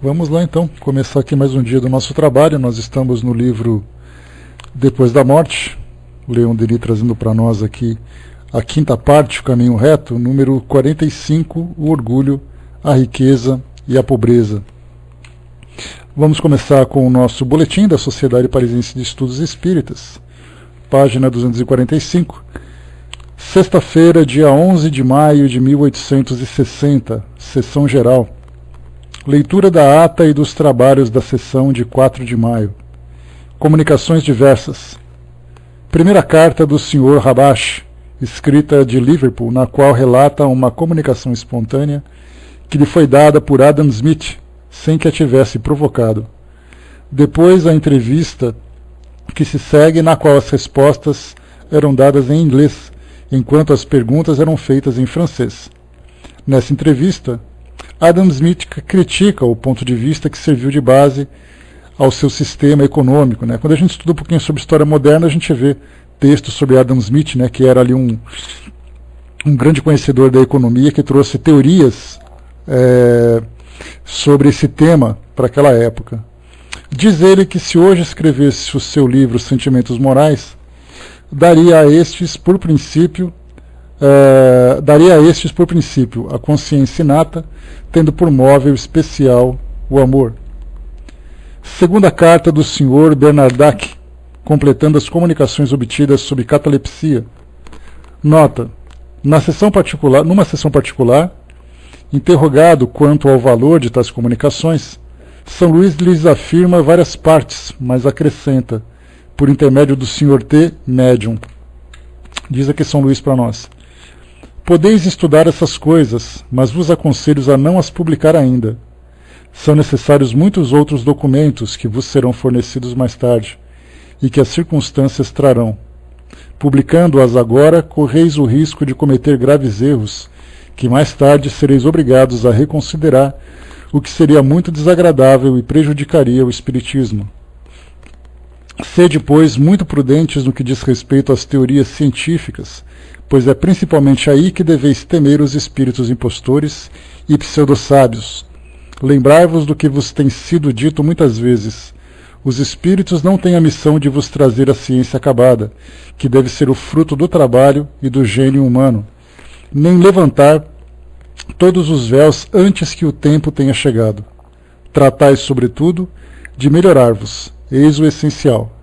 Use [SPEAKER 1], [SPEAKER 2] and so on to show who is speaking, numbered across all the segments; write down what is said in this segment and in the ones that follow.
[SPEAKER 1] Vamos lá então, começar aqui mais um dia do nosso trabalho. Nós estamos no livro Depois da Morte, Leon Denis trazendo para nós aqui a quinta parte, o caminho reto, número 45, o orgulho, a riqueza e a pobreza. Vamos começar com o nosso boletim da Sociedade Parisiense de Estudos Espíritas, página 245, sexta-feira, dia 11 de maio de 1860, sessão geral. Leitura da ata e dos trabalhos da sessão de 4 de maio. Comunicações diversas. Primeira carta do Sr. Rabash, escrita de Liverpool, na qual relata uma comunicação espontânea que lhe foi dada por Adam Smith, sem que a tivesse provocado. Depois a entrevista que se segue, na qual as respostas eram dadas em inglês, enquanto as perguntas eram feitas em francês. Nessa entrevista, Adam Smith critica o ponto de vista que serviu de base ao seu sistema econômico. Quando a gente estuda um pouquinho sobre história moderna, a gente vê textos sobre Adam Smith, que era ali um grande conhecedor da economia, que trouxe teorias sobre esse tema para aquela época. Diz ele que se hoje escrevesse o seu livro Sentimentos Morais, daria a estes por princípio a consciência inata, tendo por móvel especial o amor. Segunda carta do Sr. Bernardac, completando as comunicações obtidas sobre catalepsia. Nota: numa sessão particular, interrogado quanto ao valor de tais comunicações, São Luís lhes afirma várias partes, mas acrescenta, por intermédio do Sr. T. Médium. Diz aqui São Luís para nós: podeis estudar essas coisas, mas vos aconselho a não as publicar ainda. São necessários muitos outros documentos que vos serão fornecidos mais tarde, e que as circunstâncias trarão. Publicando-as agora, correis o risco de cometer graves erros, que mais tarde sereis obrigados a reconsiderar, o que seria muito desagradável e prejudicaria o espiritismo. Sede, pois, muito prudentes no que diz respeito às teorias científicas, pois é principalmente aí que deveis temer os espíritos impostores e pseudo-sábios. Lembrai-vos do que vos tem sido dito muitas vezes. Os espíritos não têm a missão de vos trazer a ciência acabada, que deve ser o fruto do trabalho e do gênio humano, nem levantar todos os véus antes que o tempo tenha chegado. Tratai, sobretudo, de melhorar-vos, eis o essencial.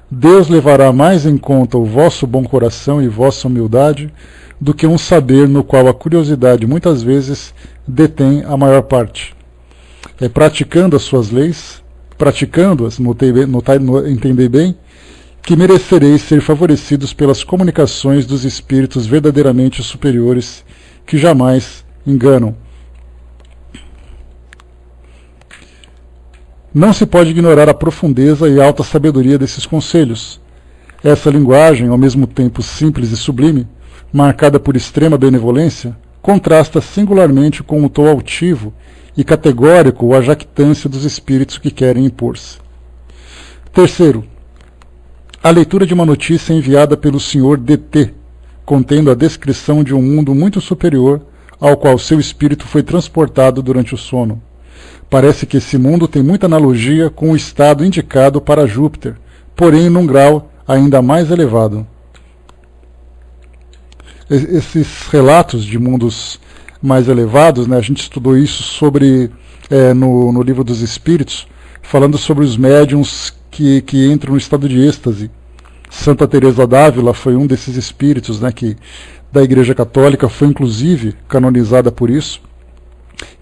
[SPEAKER 1] Deus levará mais em conta o vosso bom coração e vossa humildade do que um saber no qual a curiosidade muitas vezes detém a maior parte. É praticando as suas leis, praticando-as, entendei bem, que merecereis ser favorecidos pelas comunicações dos espíritos verdadeiramente superiores, que jamais enganam. Não se pode ignorar a profundeza e alta sabedoria desses conselhos. Essa linguagem, ao mesmo tempo simples e sublime, marcada por extrema benevolência, contrasta singularmente com o tom altivo e categórico ou a jactância dos espíritos que querem impor-se. Terceiro, a leitura de uma notícia enviada pelo Sr. D.T., contendo a descrição de um mundo muito superior ao qual seu espírito foi transportado durante o sono. Parece que esse mundo tem muita analogia com o estado indicado para Júpiter, porém num grau ainda mais elevado. Esses relatos de mundos mais elevados, a gente estudou isso no livro dos Espíritos, falando sobre os médiuns que entram no estado de êxtase. Santa Teresa d'Ávila foi um desses espíritos, que da Igreja Católica foi inclusive canonizada por isso,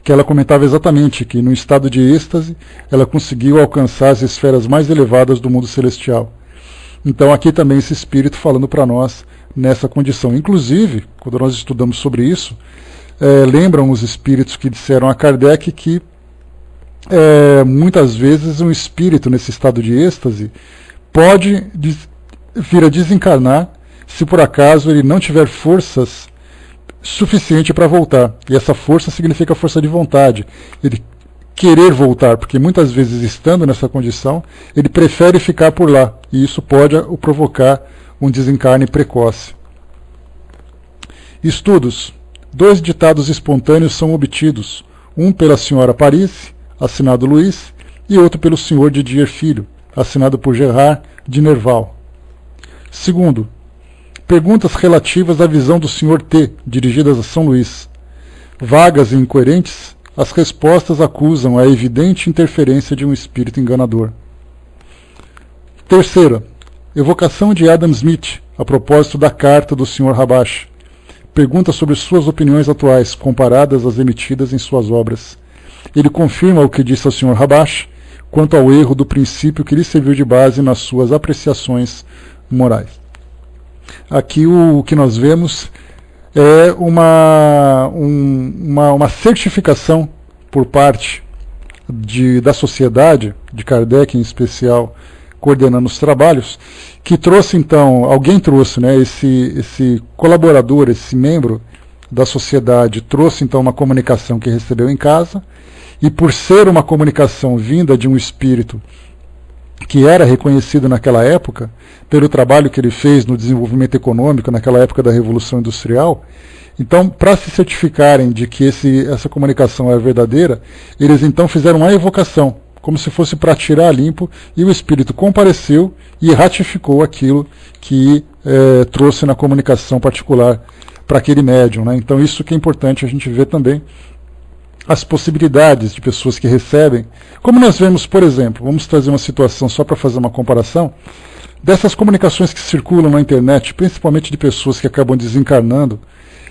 [SPEAKER 1] que ela comentava exatamente que no estado de êxtase ela conseguiu alcançar as esferas mais elevadas do mundo celestial. Então aqui também esse espírito falando para nós nessa condição. Inclusive, quando nós estudamos sobre isso, lembram os espíritos que disseram a Kardec que muitas vezes um espírito nesse estado de êxtase pode vir a desencarnar se por acaso ele não tiver forças suficiente para voltar. E essa força significa força de vontade. Ele querer voltar, porque muitas vezes estando nessa condição, ele prefere ficar por lá. E isso pode o provocar um desencarne precoce. Estudos. 2 ditados espontâneos são obtidos. Um pela senhora Paris, assinado Luiz, e outro pelo Sr. Didier Filho, assinado por Gerard de Nerval. Segundo, perguntas relativas à visão do Sr. T, dirigidas a São Luís. Vagas e incoerentes, as respostas acusam a evidente interferência de um espírito enganador. Terceira, evocação de Adam Smith, a propósito da carta do Sr. Rabash. Pergunta sobre suas opiniões atuais, comparadas às emitidas em suas obras. Ele confirma o que disse ao Sr. Rabash quanto ao erro do princípio que lhe serviu de base nas suas apreciações morais. Aqui o que nós vemos é uma certificação por parte da sociedade, de Kardec em especial, coordenando os trabalhos, que trouxe então, alguém trouxe, né, esse colaborador, esse membro da sociedade, trouxe então uma comunicação que recebeu em casa, e por ser uma comunicação vinda de um espírito que era reconhecido naquela época, pelo trabalho que ele fez no desenvolvimento econômico, naquela época da Revolução Industrial, então, para se certificarem de que essa comunicação é verdadeira, eles então fizeram uma evocação, como se fosse para tirar a limpo, e o espírito compareceu e ratificou aquilo que trouxe na comunicação particular para aquele médium, né? Então isso que é importante a gente ver também, as possibilidades de pessoas que recebem, como nós vemos, por exemplo, vamos trazer uma situação só para fazer uma comparação, dessas comunicações que circulam na internet, principalmente de pessoas que acabam desencarnando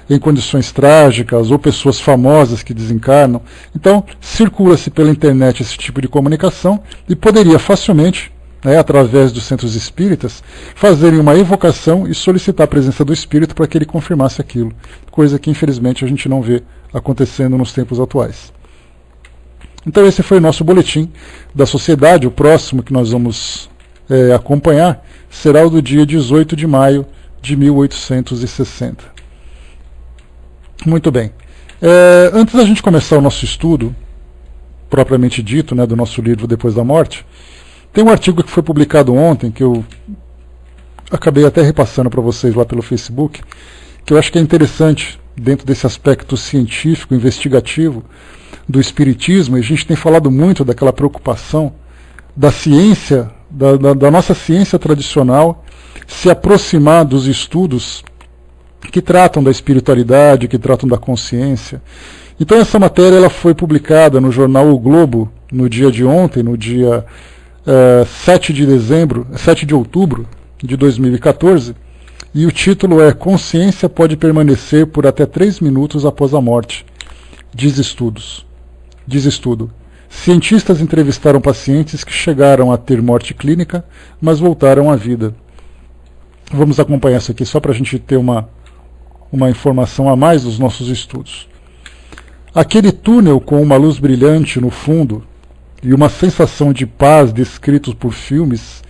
[SPEAKER 1] em condições trágicas, ou pessoas famosas que desencarnam. Então, circula-se pela internet esse tipo de comunicação e poderia facilmente, né, através dos centros espíritas, fazerem uma evocação e solicitar a presença do espírito para que ele confirmasse aquilo, coisa que infelizmente a gente não vê acontecendo nos tempos atuais. Então esse foi o nosso boletim da sociedade. O próximo que nós vamos acompanhar será o do dia 18 de maio de 1860. Muito bem. Antes da gente começar o nosso estudo, propriamente dito, né, do nosso livro Depois da Morte, tem um artigo que foi publicado ontem, que eu acabei até repassando para vocês lá pelo Facebook, que eu acho que é interessante dentro desse aspecto científico, investigativo do espiritismo. E a gente tem falado muito daquela preocupação da ciência, da nossa ciência tradicional, se aproximar dos estudos que tratam da espiritualidade, que tratam da consciência. Então essa matéria ela foi publicada no jornal O Globo no dia de ontem, no dia 7 de outubro de 2014, e o título é Consciência pode permanecer por até 3 minutos após a morte. Diz estudo. Cientistas entrevistaram pacientes que chegaram a ter morte clínica, mas voltaram à vida. Vamos acompanhar isso aqui só para a gente ter uma informação a mais dos nossos estudos. Aquele túnel com uma luz brilhante no fundo e uma sensação de paz descritos por filmes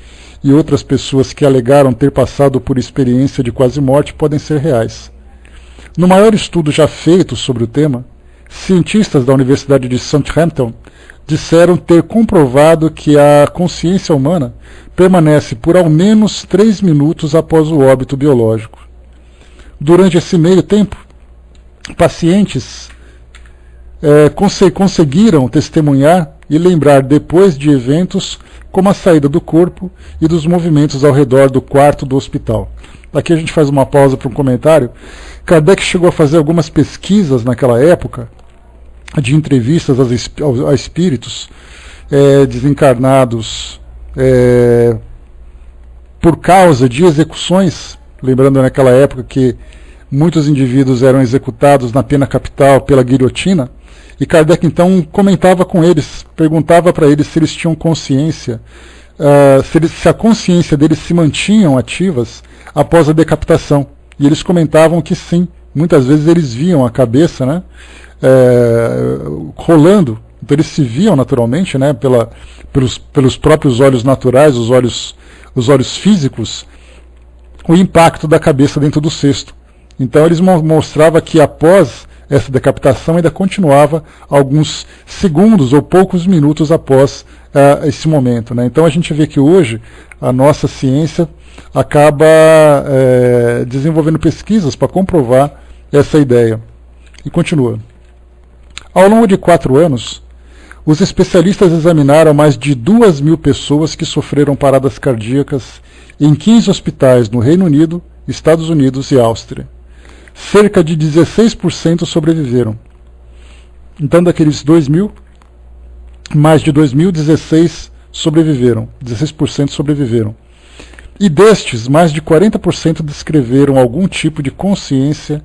[SPEAKER 1] e outras pessoas que alegaram ter passado por experiência de quase morte podem ser reais. No maior estudo já feito sobre o tema, cientistas da Universidade de Southampton disseram ter comprovado que a consciência humana permanece por ao menos 3 minutos após o óbito biológico. Durante esse meio tempo, pacientes conseguiram testemunhar e lembrar depois de eventos como a saída do corpo e dos movimentos ao redor do quarto do hospital. Aqui a gente faz uma pausa para um comentário. Kardec chegou a fazer algumas pesquisas naquela época, de entrevistas a espíritos desencarnados por causa de execuções, lembrando naquela época que muitos indivíduos eram executados na pena capital pela guilhotina, e Kardec então comentava com eles, perguntava para eles se eles tinham consciência, se a consciência deles se mantinham ativas após a decapitação. E eles comentavam que sim, muitas vezes eles viam a cabeça, né, rolando, então eles se viam naturalmente, né, pelos próprios olhos naturais, os olhos físicos, o impacto da cabeça dentro do cesto. Então eles mostravam que após essa decapitação ainda continuava alguns segundos ou poucos minutos após esse momento, né? Então a gente vê que hoje a nossa ciência acaba desenvolvendo pesquisas para comprovar essa ideia. E continua. Ao longo de 4 anos, os especialistas examinaram mais de 2.000 pessoas que sofreram paradas cardíacas em 15 hospitais no Reino Unido, Estados Unidos e Áustria. Cerca de 16% sobreviveram. Então, daqueles 2.000, mais de 2.000, 16 sobreviveram. 16% sobreviveram. E destes, mais de 40% descreveram algum tipo de consciência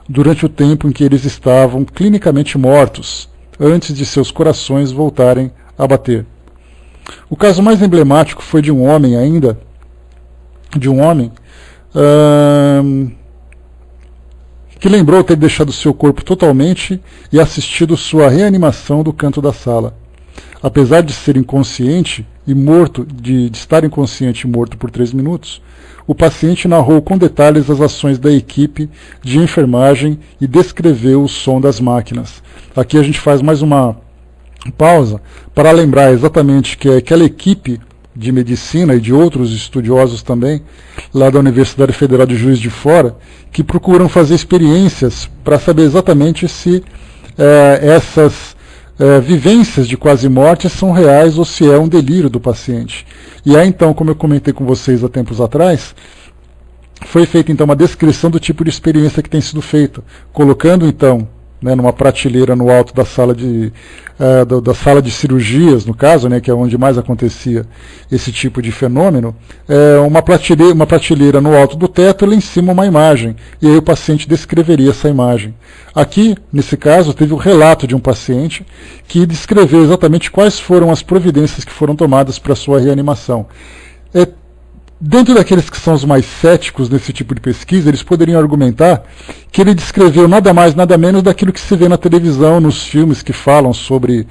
[SPEAKER 1] durante o tempo em que eles estavam clinicamente mortos, antes de seus corações voltarem a bater. O caso mais emblemático foi de um homem que lembrou ter deixado seu corpo totalmente e assistido sua reanimação do canto da sala. Apesar de ser inconsciente e morto, de estar inconsciente e morto por 3 minutos, o paciente narrou com detalhes as ações da equipe de enfermagem e descreveu o som das máquinas. Aqui a gente faz mais uma pausa para lembrar exatamente que é aquela equipe de medicina e de outros estudiosos também, lá da Universidade Federal de Juiz de Fora, que procuram fazer experiências para saber exatamente se essas vivências de quase morte são reais ou se é um delírio do paciente. E aí então, como eu comentei com vocês há tempos atrás, foi feita então uma descrição do tipo de experiência que tem sido feita, colocando então numa prateleira no alto da sala de cirurgias, no caso, que é onde mais acontecia esse tipo de fenômeno, uma prateleira no alto do teto e lá em cima uma imagem, e aí o paciente descreveria essa imagem. Aqui, nesse caso, teve o relato de um paciente que descreveu exatamente quais foram as providências que foram tomadas para sua reanimação. Dentro daqueles que são os mais céticos nesse tipo de pesquisa, eles poderiam argumentar que ele descreveu nada mais, nada menos daquilo que se vê na televisão, nos filmes que falam sobre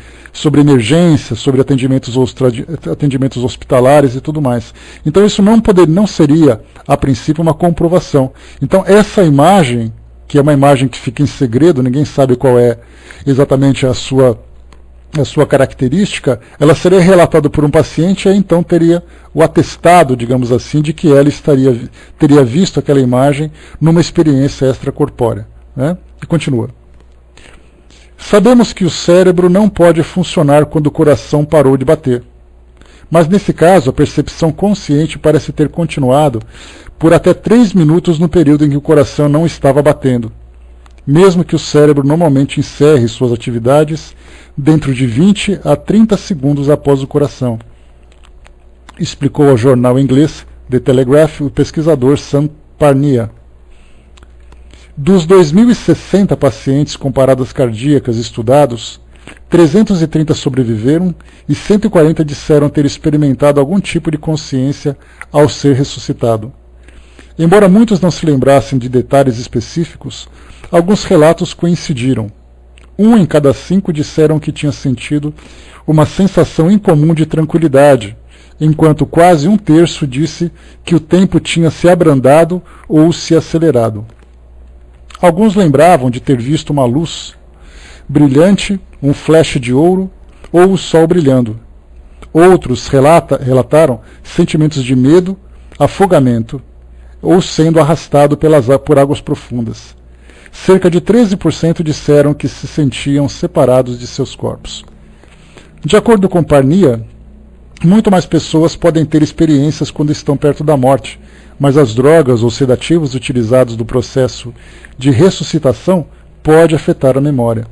[SPEAKER 1] emergência, sobre atendimentos hospitalares e tudo mais. Então isso não seria, a princípio, uma comprovação. Então essa imagem, que é uma imagem que fica em segredo, ninguém sabe qual é exatamente a sua característica, ela seria relatada por um paciente e aí então teria o atestado, digamos assim, de que ela teria visto aquela imagem numa experiência extracorpórea. E continua. Sabemos que o cérebro não pode funcionar quando o coração parou de bater. Mas nesse caso, a percepção consciente parece ter continuado por até 3 minutos no período em que o coração não estava batendo, mesmo que o cérebro normalmente encerre suas atividades dentro de 20 a 30 segundos após o coração, explicou ao jornal inglês The Telegraph o pesquisador Sam Parnia. Dos 2.060 pacientes com paradas cardíacas estudados, 330 sobreviveram e 140 disseram ter experimentado algum tipo de consciência ao ser ressuscitado. Embora muitos não se lembrassem de detalhes específicos, alguns relatos coincidiram. 1 em cada 5 disseram que tinha sentido uma sensação incomum de tranquilidade, enquanto quase 1/3 disse que o tempo tinha se abrandado ou se acelerado. Alguns lembravam de ter visto uma luz brilhante, um flash de ouro ou o sol brilhando. Outros relataram sentimentos de medo, afogamento ou sendo arrastado por águas profundas. Cerca de 13% disseram que se sentiam separados de seus corpos. De acordo com Parnia, muito mais pessoas podem ter experiências quando estão perto da morte, mas as drogas ou sedativos utilizados no processo de ressuscitação podem afetar a memória.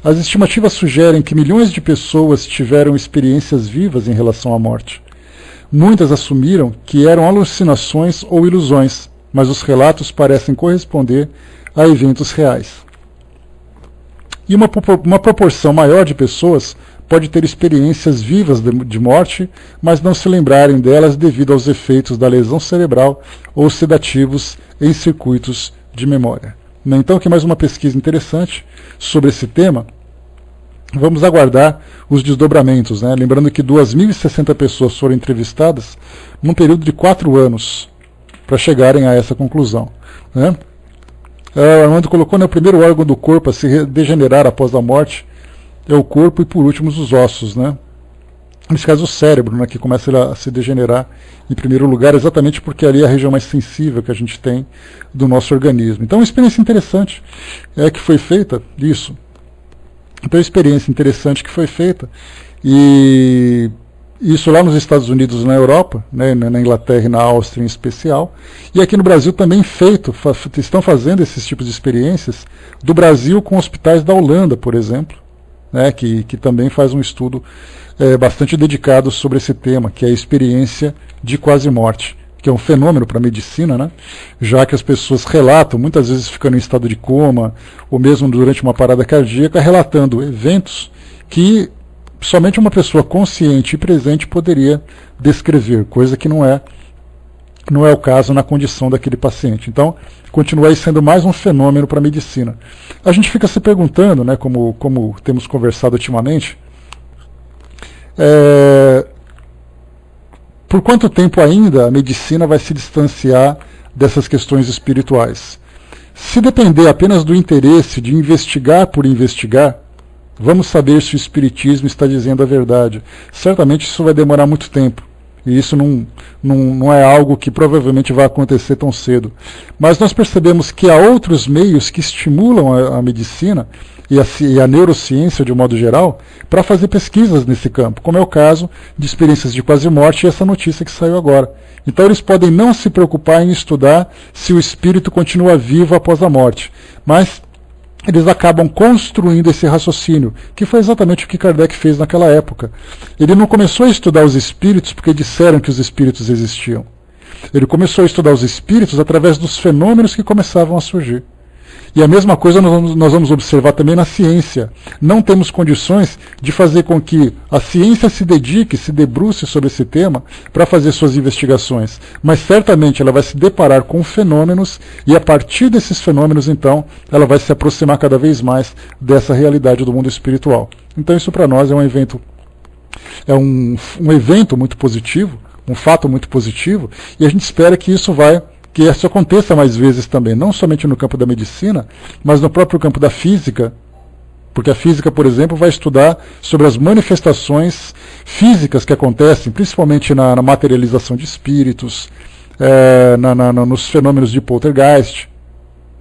[SPEAKER 1] As estimativas sugerem que milhões de pessoas tiveram experiências vivas em relação à morte. Muitas assumiram que eram alucinações ou ilusões, mas os relatos parecem corresponder a eventos reais. E uma proporção maior de pessoas pode ter experiências vivas de morte, mas não se lembrarem delas devido aos efeitos da lesão cerebral ou sedativos em circuitos de memória. Então, aqui mais uma pesquisa interessante sobre esse tema. Vamos aguardar os desdobramentos. Lembrando que 2.060 pessoas foram entrevistadas num período de 4 anos para chegarem a essa conclusão. Armando colocou, o primeiro órgão do corpo a se degenerar após a morte é o corpo e, por último, os ossos. Nesse caso, o cérebro, que começa a se degenerar em primeiro lugar, exatamente porque ali é a região mais sensível que a gente tem do nosso organismo. Então, uma experiência interessante que foi feita disso. Então, é uma experiência interessante que foi feita, e isso lá nos Estados Unidos, na Europa, né, na Inglaterra e na Áustria em especial, e aqui no Brasil também estão fazendo esses tipos de experiências, do Brasil com hospitais da Holanda, por exemplo, né, que também faz um estudo bastante dedicado sobre esse tema, que é a experiência de quase morte, que é um fenômeno para a medicina, né, já que as pessoas relatam, muitas vezes ficando em estado de coma, ou mesmo durante uma parada cardíaca, relatando eventos que somente uma pessoa consciente e presente poderia descrever, coisa que não é o caso na condição daquele paciente. Então, continua aí sendo mais um fenômeno para a medicina. A gente fica se perguntando, né, como temos conversado ultimamente, por quanto tempo ainda a medicina vai se distanciar dessas questões espirituais? Se depender apenas do interesse de investigar por investigar, vamos saber se o Espiritismo está dizendo a verdade. Certamente isso vai demorar muito tempo. E isso não é algo que provavelmente vai acontecer tão cedo. Mas nós percebemos que há outros meios que estimulam a medicina e a neurociência, de um modo geral, para fazer pesquisas nesse campo, como é o caso de experiências de quase morte e essa notícia que saiu agora. Então eles podem não se preocupar em estudar se o espírito continua vivo após a morte, mas eles acabam construindo esse raciocínio, que foi exatamente o que Kardec fez naquela época. Ele não começou a estudar os espíritos porque disseram que os espíritos existiam. Ele começou a estudar os espíritos através dos fenômenos que começavam a surgir. E a mesma coisa nós vamos observar também na ciência. Não temos condições de fazer com que a ciência se dedique, se debruce sobre esse tema para fazer suas investigações. Mas certamente ela vai se deparar com fenômenos e a partir desses fenômenos, então, ela vai se aproximar cada vez mais dessa realidade do mundo espiritual. Então isso para nós é um evento muito positivo, um fato muito positivo, e a gente espera que isso aconteça mais vezes também, não somente no campo da medicina, mas no próprio campo da física, porque a física, por exemplo, vai estudar sobre as manifestações físicas que acontecem, principalmente na materialização de espíritos, nos fenômenos de poltergeist,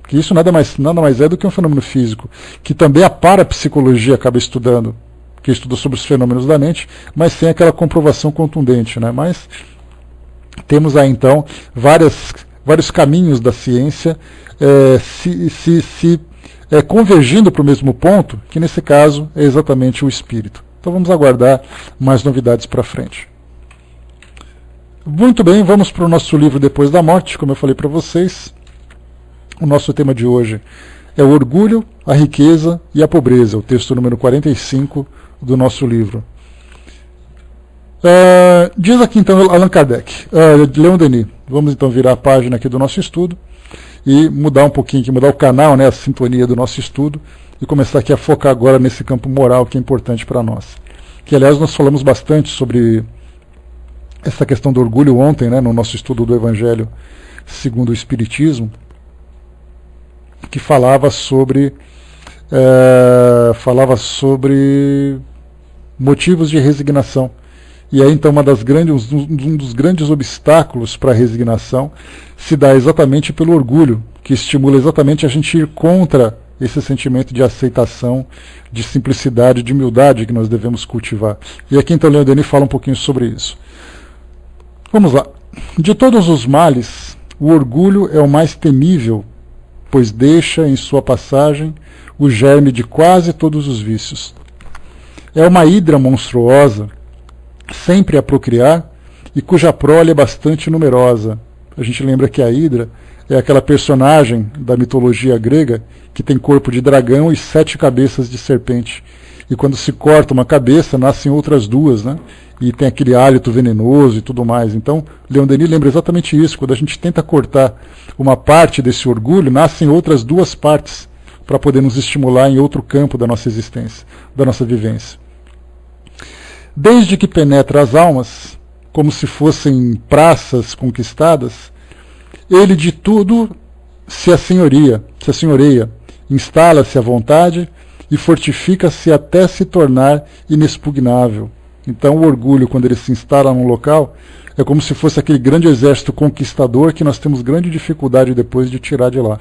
[SPEAKER 1] que isso nada mais é do que um fenômeno físico, que também a parapsicologia acaba estudando, que estuda sobre os fenômenos da mente, mas sem aquela comprovação contundente, né? Mas temos aí então vários caminhos da ciência convergindo para o mesmo ponto, que nesse caso é exatamente o espírito. Então vamos aguardar mais novidades para frente. Muito bem, vamos para o nosso livro Depois da Morte, como eu falei para vocês. O nosso tema de hoje é o orgulho, a riqueza e a pobreza, o texto número 45 do nosso livro. Diz aqui então Allan Kardec, Leon Denis. Vamos então virar a página aqui do nosso estudo e mudar um pouquinho, mudar o canal, né, a sintonia do nosso estudo e começar aqui a focar agora nesse campo moral que é importante para nós. Que aliás nós falamos bastante sobre essa questão do orgulho ontem, né, no nosso estudo do Evangelho segundo o Espiritismo, que falava sobre motivos de resignação. E aí então um dos grandes obstáculos para a resignação se dá exatamente pelo orgulho, que estimula exatamente a gente ir contra esse sentimento de aceitação, de simplicidade, de humildade que nós devemos cultivar. E aqui então Leon Denis fala um pouquinho sobre isso. Vamos lá. De todos os males, o orgulho é o mais temível, pois deixa em sua passagem o germe de quase todos os vícios. É uma hidra monstruosa, sempre a procriar, e cuja prole é bastante numerosa. A gente lembra que a hidra é aquela personagem da mitologia grega que tem corpo de dragão e 7 cabeças de serpente. E quando se corta uma cabeça, nascem outras 2, né? E tem aquele hálito venenoso e tudo mais. Então, Leon Denis lembra exatamente isso. Quando a gente tenta cortar uma parte desse orgulho, nascem outras 2 partes para poder nos estimular em outro campo da nossa existência, da nossa vivência. Desde que penetra as almas, como se fossem praças conquistadas, ele de tudo se assenhoreia, instala-se à vontade e fortifica-se até se tornar inexpugnável. Então o orgulho, quando ele se instala num local, é como se fosse aquele grande exército conquistador que nós temos grande dificuldade depois de tirar de lá.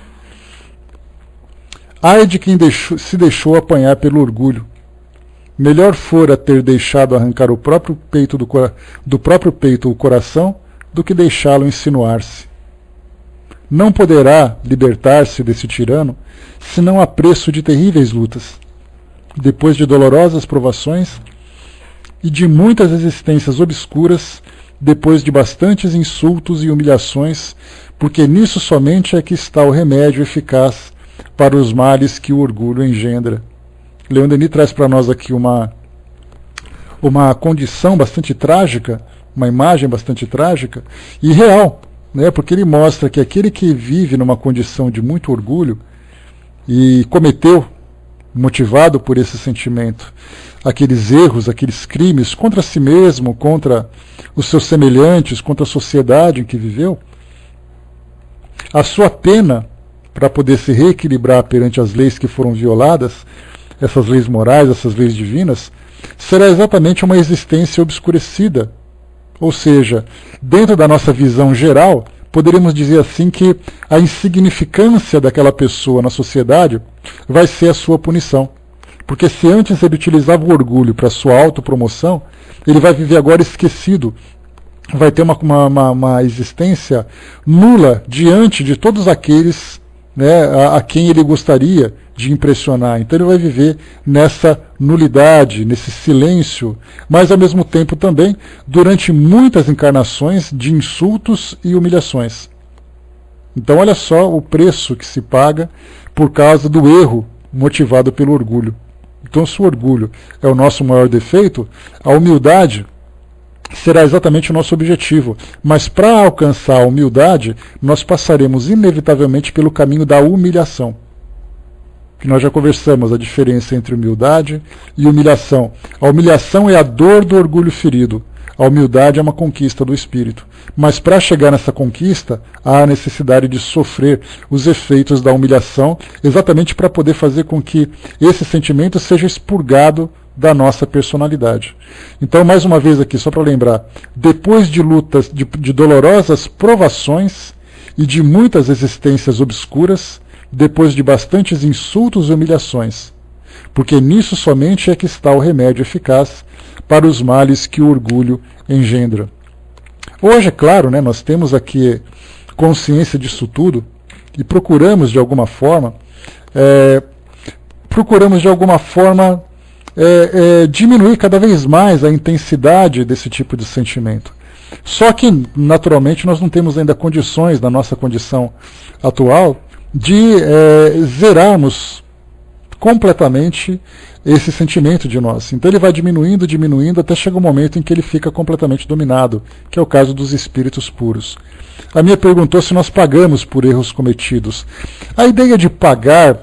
[SPEAKER 1] Ai de quem se deixou apanhar pelo orgulho, melhor fora ter deixado arrancar o próprio peito do próprio peito o coração, do que deixá-lo insinuar-se. Não poderá libertar-se desse tirano, senão a preço de terríveis lutas, depois de dolorosas provações e de muitas existências obscuras, depois de bastantes insultos e humilhações, porque nisso somente é que está o remédio eficaz para os males que o orgulho engendra. Leon Denis traz para nós aqui uma condição bastante trágica, uma imagem bastante trágica e real, né? Porque ele mostra que aquele que vive numa condição de muito orgulho e cometeu, motivado por esse sentimento, aqueles erros, aqueles crimes contra si mesmo, contra os seus semelhantes, contra a sociedade em que viveu, a sua pena para poder se reequilibrar perante as leis que foram violadas, essas leis morais, essas leis divinas, será exatamente uma existência obscurecida. Ou seja, dentro da nossa visão geral, poderíamos dizer assim que a insignificância daquela pessoa na sociedade vai ser a sua punição. Porque se antes ele utilizava o orgulho para sua autopromoção, ele vai viver agora esquecido, vai ter uma existência nula diante de todos aqueles, né, a quem ele gostaria de impressionar. Então ele vai viver nessa nulidade, nesse silêncio, mas ao mesmo tempo também durante muitas encarnações de insultos e humilhações. Então olha só o preço que se paga por causa do erro motivado pelo orgulho. Então se o orgulho é o nosso maior defeito, a humildade será exatamente o nosso objetivo. Mas para alcançar a humildade, nós passaremos inevitavelmente pelo caminho da humilhação. Que nós já conversamos a diferença entre humildade e humilhação. A humilhação é a dor do orgulho ferido. A humildade é uma conquista do espírito. Mas para chegar nessa conquista, há a necessidade de sofrer os efeitos da humilhação, exatamente para poder fazer com que esse sentimento seja expurgado da nossa personalidade. Então, mais uma vez aqui, só para lembrar, depois de lutas, de dolorosas provações e de muitas existências obscuras, depois de bastantes insultos e humilhações, porque nisso somente é que está o remédio eficaz para os males que o orgulho engendra. Hoje, é claro, né, nós temos aqui consciência disso tudo e procuramos de alguma forma diminuir cada vez mais a intensidade desse tipo de sentimento. Só que, naturalmente, nós não temos ainda condições, na nossa condição atual, de zerarmos completamente esse sentimento de nós. Então ele vai diminuindo, até chegar um momento em que ele fica completamente dominado, que é o caso dos espíritos puros. A Mia perguntou se nós pagamos por erros cometidos. A ideia de pagar,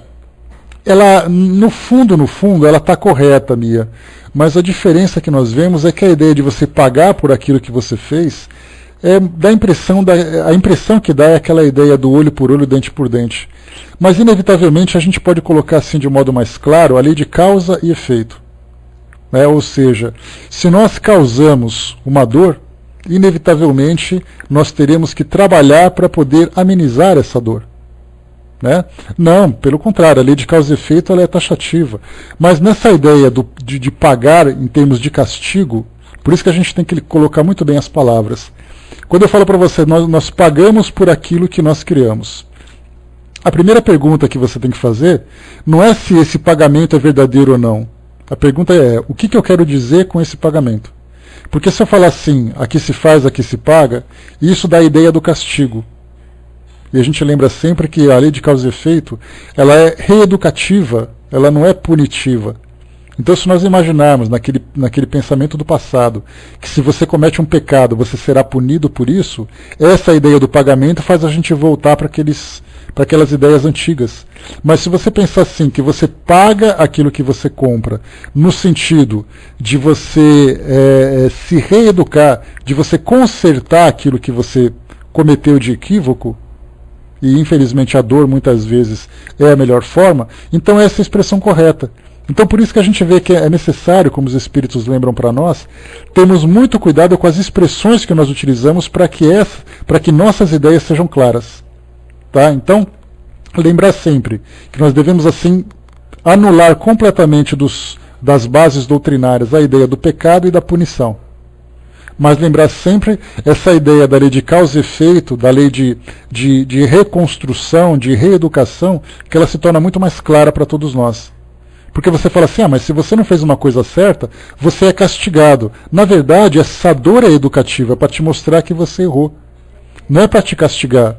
[SPEAKER 1] ela, no fundo, ela está correta, Mia. Mas a diferença que nós vemos é que a ideia de você pagar por aquilo que você fez a impressão que dá é aquela ideia do olho por olho, dente por dente. Mas, inevitavelmente, a gente pode colocar assim de modo mais claro a lei de causa e efeito. Ou seja, se nós causamos uma dor, inevitavelmente nós teremos que trabalhar para poder amenizar essa dor. Não, pelo contrário, a lei de causa e efeito ela é taxativa. Mas nessa ideia de pagar em termos de castigo, por isso que a gente tem que colocar muito bem as palavras. Quando eu falo para você, nós pagamos por aquilo que nós criamos. A primeira pergunta que você tem que fazer não é se esse pagamento é verdadeiro ou não. A pergunta é, o que eu quero dizer com esse pagamento? Porque se eu falar assim, aqui se faz, aqui se paga, isso dá a ideia do castigo. E a gente lembra sempre que a lei de causa e efeito, ela é reeducativa, ela não é punitiva. Então, se nós imaginarmos naquele pensamento do passado, que se você comete um pecado, você será punido por isso, essa ideia do pagamento faz a gente voltar para aquelas ideias antigas. Mas se você pensar assim, que você paga aquilo que você compra, no sentido de você se reeducar, de você consertar aquilo que você cometeu de equívoco, e infelizmente a dor muitas vezes é a melhor forma, então essa é a expressão correta. Então por isso que a gente vê que é necessário, como os espíritos lembram para nós, termos muito cuidado com as expressões que nós utilizamos para que nossas ideias sejam claras. Tá? Então, lembrar sempre que nós devemos assim anular completamente das bases doutrinárias a ideia do pecado e da punição. Mas lembrar sempre essa ideia da lei de causa e efeito, da lei de reconstrução, de reeducação, que ela se torna muito mais clara para todos nós. Porque você fala assim, mas se você não fez uma coisa certa, você é castigado. Na verdade, essa dor é educativa, para te mostrar que você errou. Não é para te castigar.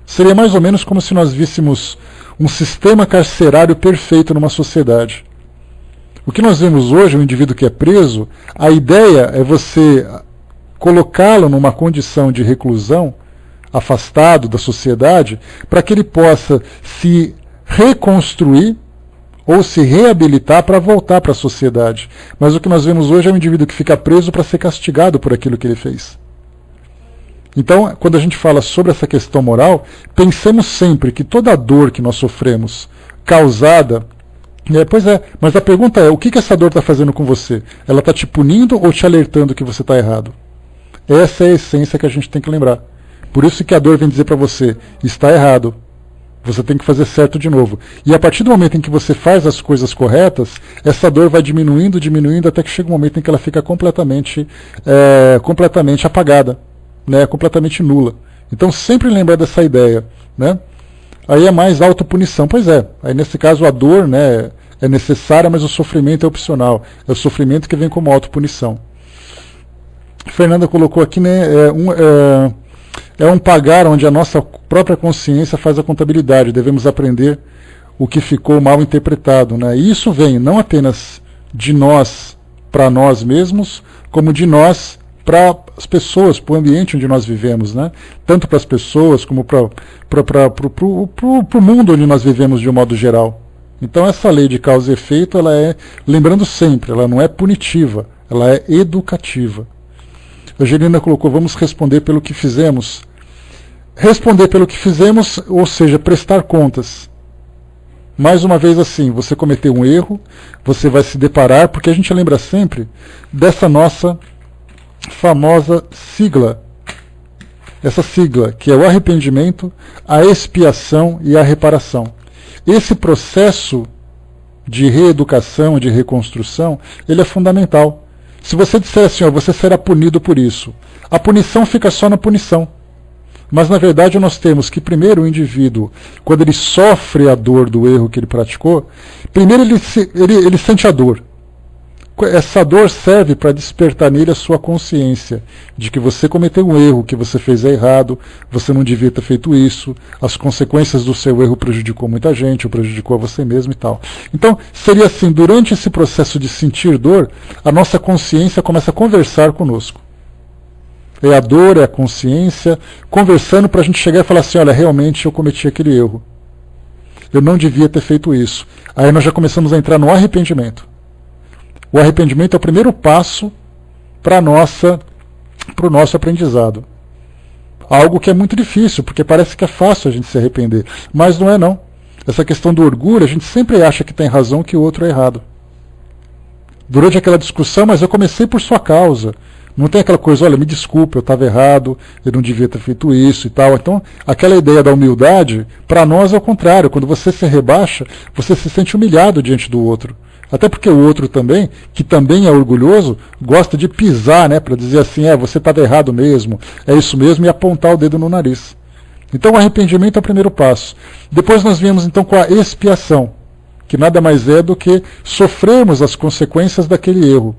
[SPEAKER 1] Seria mais ou menos como se nós víssemos um sistema carcerário perfeito numa sociedade. O que nós vemos hoje, o indivíduo que é preso, a ideia é você colocá-lo numa condição de reclusão, afastado da sociedade, para que ele possa se reconstruir ou se reabilitar para voltar para a sociedade. Mas o que nós vemos hoje é um indivíduo que fica preso para ser castigado por aquilo que ele fez. Então, quando a gente fala sobre essa questão moral, pensemos sempre que toda a dor que nós sofremos, causada... Pois é, mas a pergunta é, o que essa dor está fazendo com você? Ela está te punindo ou te alertando que você está errado? Essa é a essência que a gente tem que lembrar. Por isso que a dor vem dizer para você, está errado. Você tem que fazer certo de novo. E a partir do momento em que você faz as coisas corretas, essa dor vai diminuindo, diminuindo, até que chega um momento em que ela fica completamente apagada, né? Completamente nula. Então sempre lembrar dessa ideia, né? Aí é mais autopunição. Pois é, aí nesse caso a dor, né, é necessária, mas o sofrimento é opcional. É o sofrimento que vem como autopunição. Fernanda colocou aqui, né, é um pagar onde a nossa própria consciência faz a contabilidade. Devemos aprender o que ficou mal interpretado, né? E isso vem não apenas de nós para nós mesmos, como de nós para as pessoas, para o ambiente onde nós vivemos, né? Tanto para as pessoas como para o mundo onde nós vivemos de um modo geral. Então essa lei de causa e efeito, ela é, lembrando sempre, ela não é punitiva, ela é educativa. A Angelina colocou, vamos responder pelo que fizemos. Responder pelo que fizemos, ou seja, prestar contas. Mais uma vez assim, você cometeu um erro, você vai se deparar, porque a gente lembra sempre dessa nossa famosa sigla, essa sigla que é o arrependimento, a expiação e a reparação. Esse processo de reeducação, de reconstrução, ele é fundamental. Se você disser assim, você será punido por isso, a punição fica só na punição. Mas na verdade nós temos que primeiro o indivíduo, quando ele sofre a dor do erro que ele praticou, primeiro ele sente a dor. Essa dor serve para despertar nele a sua consciência de que você cometeu um erro, que você fez errado, você não devia ter feito isso, as consequências do seu erro prejudicou muita gente, ou prejudicou a você mesmo e tal. Então, seria assim, durante esse processo de sentir dor, a nossa consciência começa a conversar conosco. É a dor, é a consciência, conversando para a gente chegar e falar assim, olha, realmente eu cometi aquele erro. Eu não devia ter feito isso. Aí nós já começamos a entrar no arrependimento. O arrependimento é o primeiro passo para o nosso aprendizado. Algo que é muito difícil, porque parece que é fácil a gente se arrepender. Mas não é não. Essa questão do orgulho, a gente sempre acha que tem razão, que o outro é errado. Durante aquela discussão, mas eu comecei por sua causa. Não tem aquela coisa, olha, me desculpe, eu estava errado, eu não devia ter feito isso e tal. Então, aquela ideia da humildade, para nós é o contrário. Quando você se rebaixa, você se sente humilhado diante do outro. Até porque o outro também, que também é orgulhoso, gosta de pisar, né, para dizer assim, você estava errado mesmo, é isso mesmo, e apontar o dedo no nariz. Então o arrependimento é o primeiro passo. Depois nós viemos então com a expiação, que nada mais é do que sofrermos as consequências daquele erro.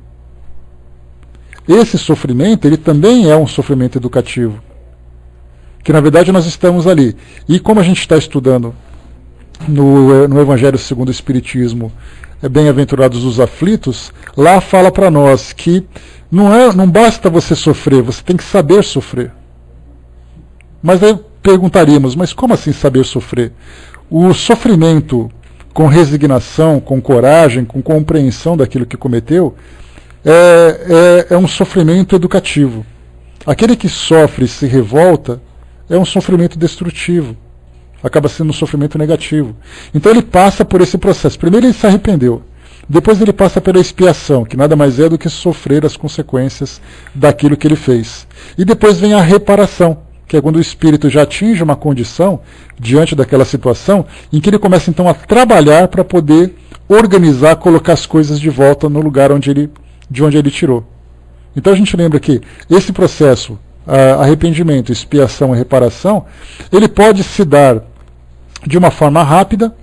[SPEAKER 1] Esse sofrimento, ele também é um sofrimento educativo. Que na verdade nós estamos ali. E como a gente está estudando no Evangelho segundo o Espiritismo, Bem-aventurados os aflitos, lá fala para nós que não basta você sofrer, você tem que saber sofrer. Mas aí perguntaríamos, mas como assim saber sofrer? O sofrimento com resignação, com coragem, com compreensão daquilo que cometeu, é um sofrimento educativo. Aquele que sofre e se revolta é um sofrimento destrutivo. Acaba sendo um sofrimento negativo. Então ele passa por esse processo. Primeiro ele se arrependeu. Depois ele passa pela expiação, que nada mais é do que sofrer as consequências daquilo que ele fez. E depois vem a reparação, que é quando o espírito já atinge uma condição, diante daquela situação, em que ele começa então a trabalhar para poder organizar, colocar as coisas de volta no lugar de onde ele tirou. Então a gente lembra que esse processo, arrependimento, expiação e reparação, ele pode se dar de uma forma rápida,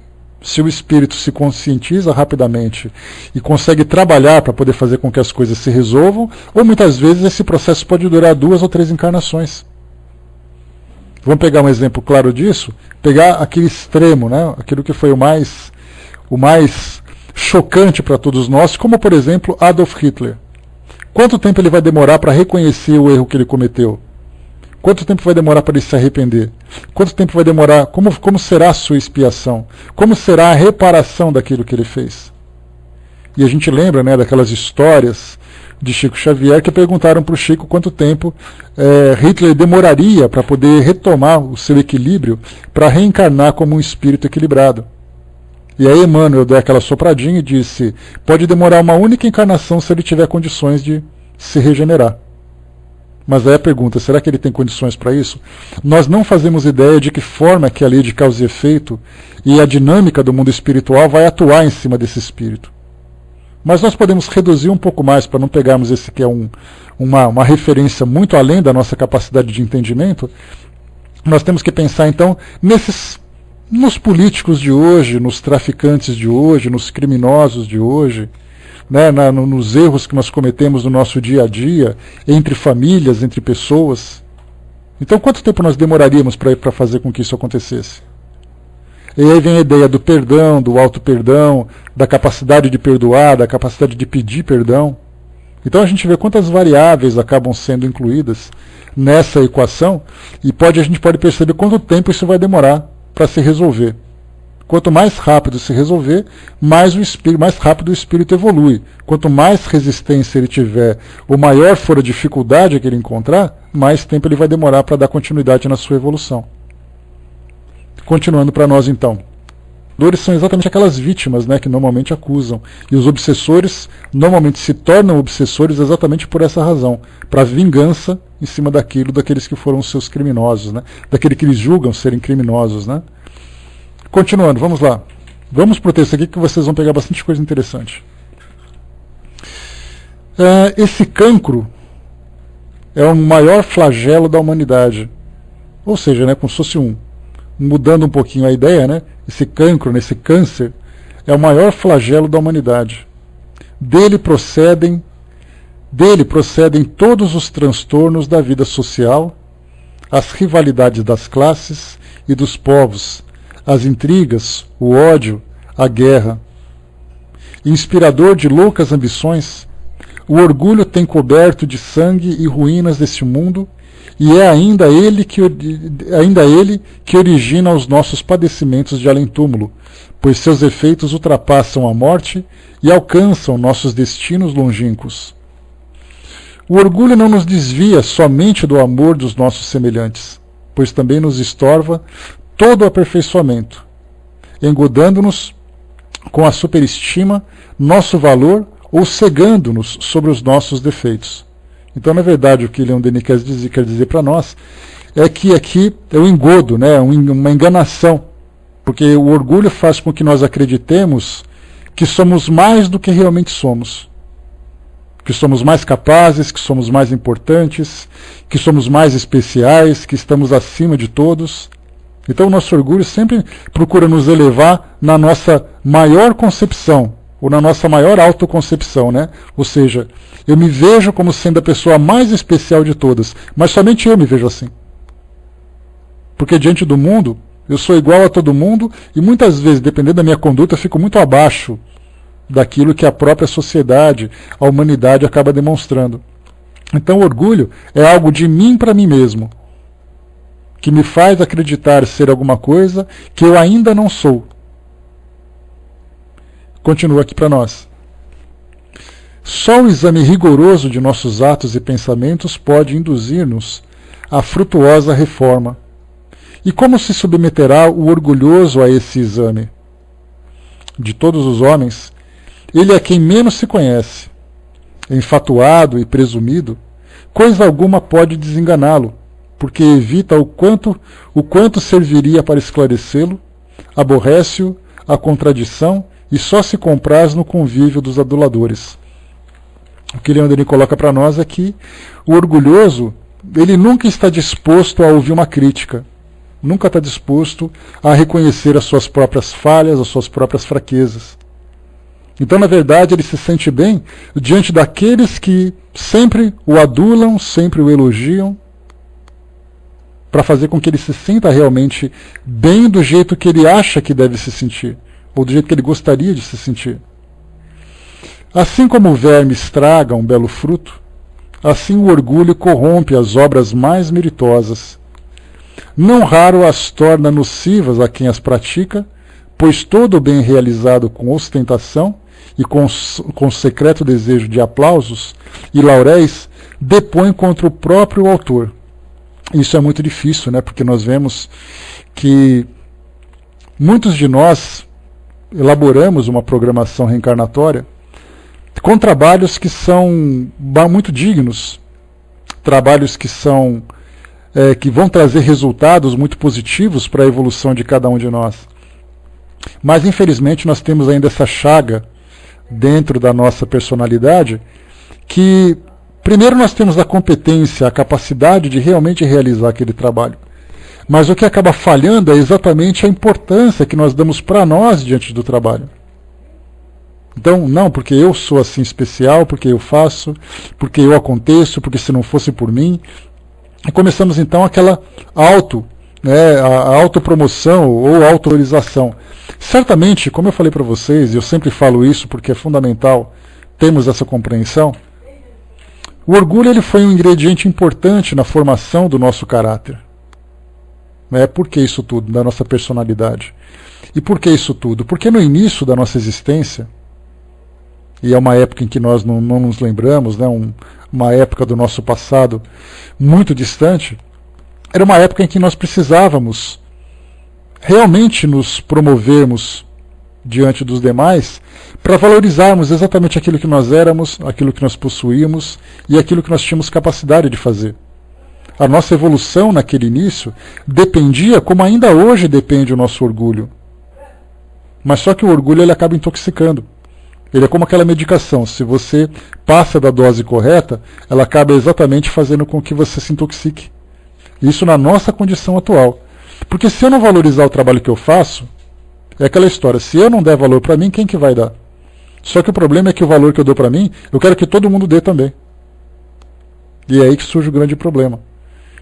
[SPEAKER 1] se o espírito se conscientiza rapidamente e consegue trabalhar para poder fazer com que as coisas se resolvam, ou muitas vezes esse processo pode durar 2 ou 3 encarnações. Vamos pegar um exemplo claro disso, pegar aquele extremo, né? Aquilo que foi o mais chocante para todos nós, como por exemplo Adolf Hitler. Quanto tempo ele vai demorar para reconhecer o erro que ele cometeu? Quanto tempo vai demorar para ele se arrepender? Quanto tempo vai demorar? Como será a sua expiação? Como será a reparação daquilo que ele fez? E a gente lembra, né, daquelas histórias de Chico Xavier que perguntaram para o Chico quanto tempo Hitler demoraria para poder retomar o seu equilíbrio, para reencarnar como um espírito equilibrado. E aí Emmanuel deu aquela sopradinha e disse: pode demorar uma única encarnação se ele tiver condições de se regenerar. Mas aí a pergunta, será que ele tem condições para isso? Nós não fazemos ideia de que forma que a lei de causa e efeito e a dinâmica do mundo espiritual vai atuar em cima desse espírito. Mas nós podemos reduzir um pouco mais, para não pegarmos esse que é uma referência muito além da nossa capacidade de entendimento. Nós temos que pensar então nos políticos de hoje, nos traficantes de hoje, nos criminosos de hoje, né, nos erros que nós cometemos no nosso dia a dia, entre famílias, entre pessoas. Então quanto tempo nós demoraríamos para fazer com que isso acontecesse? E aí vem a ideia do perdão, do auto-perdão, da capacidade de perdoar, da capacidade de pedir perdão. Então a gente vê quantas variáveis acabam sendo incluídas nessa equação e a gente pode perceber quanto tempo isso vai demorar para se resolver. Quanto mais rápido se resolver, mais rápido o espírito evolui. Quanto mais resistência ele tiver, ou maior for a dificuldade que ele encontrar, mais tempo ele vai demorar para dar continuidade na sua evolução. Continuando para nós então. Dores são exatamente aquelas vítimas, né, que normalmente acusam. E os obsessores normalmente se tornam obsessores exatamente por essa razão. Para vingança em cima daqueles que foram os seus criminosos, né? Daquele que eles julgam serem criminosos, né? Continuando, vamos lá. Vamos para o texto aqui que vocês vão pegar bastante coisa interessante. Esse cancro é o maior flagelo da humanidade. Ou seja, né, como se fosse mudando um pouquinho a ideia, né, esse cancro, esse câncer, é o maior flagelo da humanidade. Dele procedem todos os transtornos da vida social, as rivalidades das classes e dos povos, as intrigas, o ódio, a guerra. Inspirador de loucas ambições, o orgulho tem coberto de sangue e ruínas deste mundo, e é ainda ele que origina os nossos padecimentos de além-túmulo, pois seus efeitos ultrapassam a morte e alcançam nossos destinos longínquos. O orgulho não nos desvia somente do amor dos nossos semelhantes, pois também nos estorva todo o aperfeiçoamento, engodando-nos com a superestima, nosso valor, ou cegando-nos sobre os nossos defeitos. Então, na verdade, o que Leon Denis quer dizer para nós é que aqui é um engodo, né, uma enganação, porque o orgulho faz com que nós acreditemos que somos mais do que realmente somos, que somos mais capazes, que somos mais importantes, que somos mais especiais, que estamos acima de todos. Então o nosso orgulho sempre procura nos elevar na nossa maior concepção, ou na nossa maior autoconcepção, né? Ou seja, eu me vejo como sendo a pessoa mais especial de todas, mas somente eu me vejo assim. Porque diante do mundo, eu sou igual a todo mundo e muitas vezes, dependendo da minha conduta, eu fico muito abaixo daquilo que a própria sociedade, a humanidade acaba demonstrando. Então o orgulho é algo de mim para mim mesmo, que me faz acreditar ser alguma coisa que eu ainda não sou. Continua aqui para nós. Só o exame rigoroso de nossos atos e pensamentos pode induzir-nos à frutuosa reforma. E como se submeterá o orgulhoso a esse exame? De todos os homens, ele é quem menos se conhece. Enfatuado e presumido, coisa alguma pode desenganá-lo, porque evita o quanto serviria para esclarecê-lo, aborrece-o, a contradição e só se compraz no convívio dos aduladores. O que Leon Denis coloca para nós é que o orgulhoso, ele nunca está disposto a ouvir uma crítica, nunca está disposto a reconhecer as suas próprias falhas, as suas próprias fraquezas. Então, na verdade, ele se sente bem diante daqueles que sempre o adulam, sempre o elogiam, para fazer com que ele se sinta realmente bem do jeito que ele acha que deve se sentir, ou do jeito que ele gostaria de se sentir. Assim como o verme estraga um belo fruto, assim o orgulho corrompe as obras mais meritosas. Não raro as torna nocivas a quem as pratica, pois todo o bem realizado com ostentação e com secreto desejo de aplausos e lauréis depõe contra o próprio autor. Isso é muito difícil, né? Porque nós vemos que muitos de nós elaboramos uma programação reencarnatória com trabalhos que são muito dignos, trabalhos que são que vão trazer resultados muito positivos para a evolução de cada um de nós. Mas, infelizmente, nós temos ainda essa chaga dentro da nossa personalidade, que, primeiro, nós temos a competência, a capacidade de realmente realizar aquele trabalho. Mas o que acaba falhando é exatamente a importância que nós damos para nós diante do trabalho. Então, não, porque eu sou assim especial, porque eu faço, porque eu aconteço, porque se não fosse por mim. E começamos então aquela a autopromoção ou autorização. Certamente, como eu falei para vocês, e eu sempre falo isso porque é fundamental termos essa compreensão, o orgulho ele foi um ingrediente importante na formação do nosso caráter. Por que isso tudo? Da nossa personalidade. E por que isso tudo? Porque no início da nossa existência, e é uma época em que nós não nos lembramos, né, uma época do nosso passado muito distante, era uma época em que nós precisávamos realmente nos promovermos diante dos demais para valorizarmos exatamente aquilo que nós éramos, aquilo que nós possuímos e aquilo que nós tínhamos capacidade de fazer. A nossa evolução naquele início dependia, como ainda hoje depende o nosso orgulho. Mas só que o orgulho ele acaba intoxicando. Ele é como aquela medicação, se você passa da dose correta, ela acaba exatamente fazendo com que você se intoxique. Isso na nossa condição atual. Porque se eu não valorizar o trabalho que eu faço, é aquela história, se eu não der valor para mim, quem que vai dar? Só que o problema é que o valor que eu dou para mim, eu quero que todo mundo dê também. E é aí que surge o grande problema.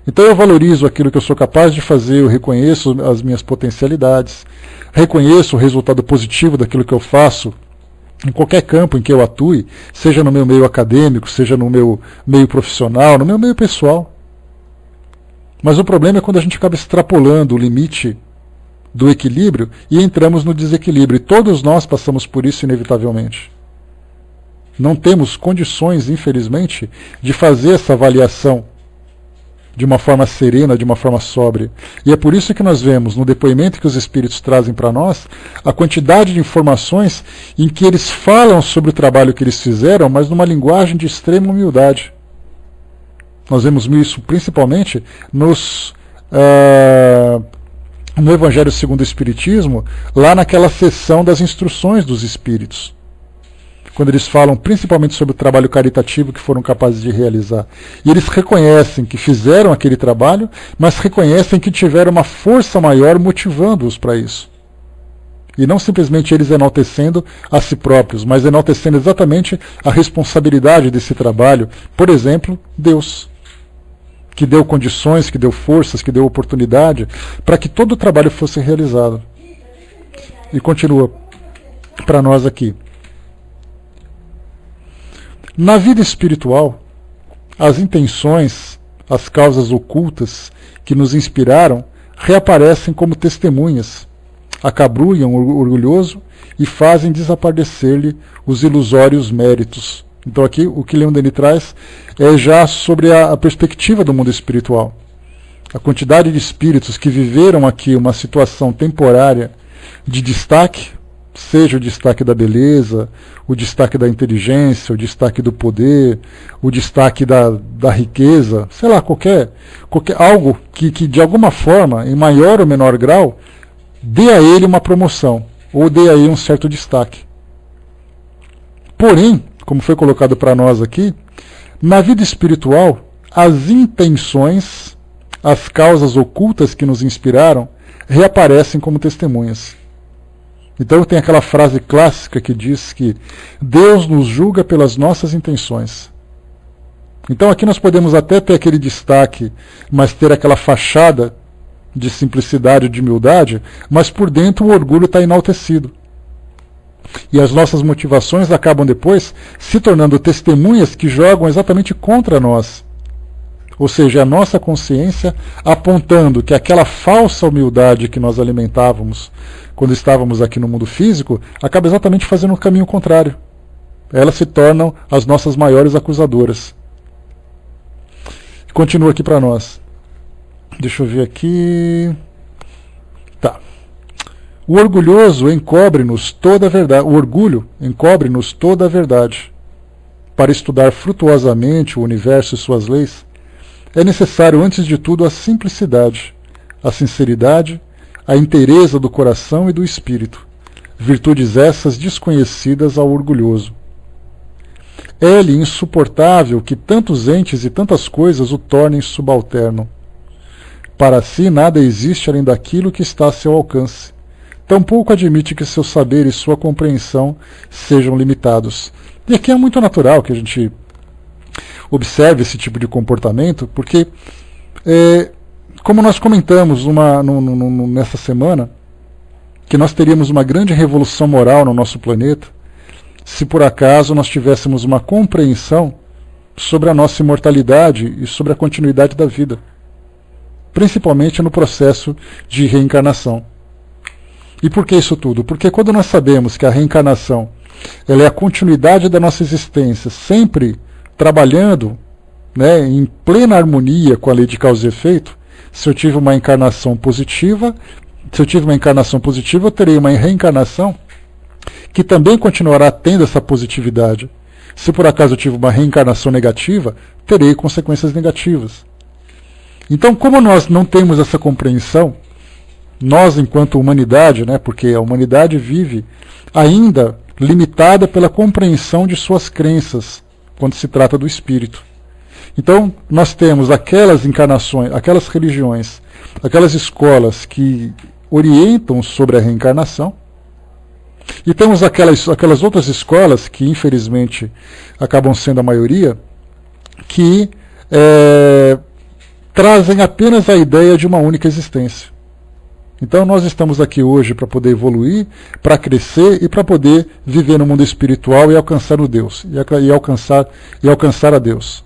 [SPEAKER 1] Então eu valorizo aquilo que eu sou capaz de fazer, eu reconheço as minhas potencialidades, reconheço o resultado positivo daquilo que eu faço, em qualquer campo em que eu atue, seja no meu meio acadêmico, seja no meu meio profissional, no meu meio pessoal. Mas o problema é quando a gente acaba extrapolando o limite do equilíbrio e entramos no desequilíbrio. E todos nós passamos por isso inevitavelmente. Não temos condições, infelizmente, de fazer essa avaliação de uma forma serena, de uma forma sóbria. E é por isso que nós vemos, no depoimento que os espíritos trazem para nós, a quantidade de informações em que eles falam sobre o trabalho que eles fizeram, mas numa linguagem de extrema humildade. Nós vemos isso principalmente no Evangelho segundo o Espiritismo, lá naquela seção das instruções dos espíritos, quando eles falam principalmente sobre o trabalho caritativo que foram capazes de realizar. E eles reconhecem que fizeram aquele trabalho, mas reconhecem que tiveram uma força maior motivando-os para isso. E não simplesmente eles enaltecendo a si próprios, mas enaltecendo exatamente a responsabilidade desse trabalho. Por exemplo, Deus, que deu condições, que deu forças, que deu oportunidade para que todo o trabalho fosse realizado. E continua para nós aqui. Na vida espiritual, as intenções, as causas ocultas que nos inspiraram reaparecem como testemunhas, acabrunham o orgulhoso e fazem desaparecer-lhe os ilusórios méritos. Então aqui o que Leon Denis traz é já sobre a perspectiva do mundo espiritual. A quantidade de espíritos que viveram aqui uma situação temporária de destaque, seja o destaque da beleza, o destaque da inteligência, o destaque do poder, o destaque da riqueza, sei lá, qualquer algo que de alguma forma, em maior ou menor grau, dê a ele uma promoção. ou dê aí um certo destaque. Porém, como foi colocado para nós aqui, na vida espiritual, as intenções, as causas ocultas que nos inspiraram, reaparecem como testemunhas. Então tem aquela frase clássica que diz que Deus nos julga pelas nossas intenções. Então aqui nós podemos até ter aquele destaque, mas ter aquela fachada de simplicidade, de humildade, mas por dentro o orgulho está enaltecido. E as nossas motivações acabam depois se tornando testemunhas que jogam exatamente contra nós. Ou seja, a nossa consciência apontando que aquela falsa humildade que nós alimentávamos quando estávamos aqui no mundo físico acaba exatamente fazendo o caminho contrário. Elas se tornam as nossas maiores acusadoras. Continua aqui para nós. Deixa eu ver aqui. Tá. O orgulhoso encobre-nos toda a verdade. O orgulho encobre-nos toda a verdade. Para estudar frutuosamente o universo e suas leis, é necessário, antes de tudo, a simplicidade, a sinceridade, a inteireza do coração e do espírito, virtudes essas desconhecidas ao orgulhoso. É-lhe insuportável que tantos entes e tantas coisas o tornem subalterno. Para si nada existe além daquilo que está a seu alcance. Tampouco admite que seu saber e sua compreensão sejam limitados. E aqui é muito natural que a gente observe esse tipo de comportamento, porque, como nós comentamos nessa semana, que nós teríamos uma grande revolução moral no nosso planeta, se por acaso nós tivéssemos uma compreensão sobre a nossa imortalidade e sobre a continuidade da vida, principalmente no processo de reencarnação. E por que isso tudo? Porque quando nós sabemos que a reencarnação ela é a continuidade da nossa existência, sempre trabalhando, né, em plena harmonia com a lei de causa e efeito, se eu tive uma encarnação positiva, eu terei uma reencarnação que também continuará tendo essa positividade. Se por acaso eu tive uma reencarnação negativa, terei consequências negativas. Então, como nós não temos essa compreensão, nós enquanto humanidade, né, porque a humanidade vive ainda limitada pela compreensão de suas crenças, quando se trata do espírito. Então, nós temos aquelas encarnações, aquelas religiões, aquelas escolas que orientam sobre a reencarnação, e temos aquelas outras escolas, que infelizmente acabam sendo a maioria, que trazem apenas a ideia de uma única existência. Então nós estamos aqui hoje para poder evoluir, para crescer e para poder viver no mundo espiritual e alcançar o Deus, e alcançar a Deus.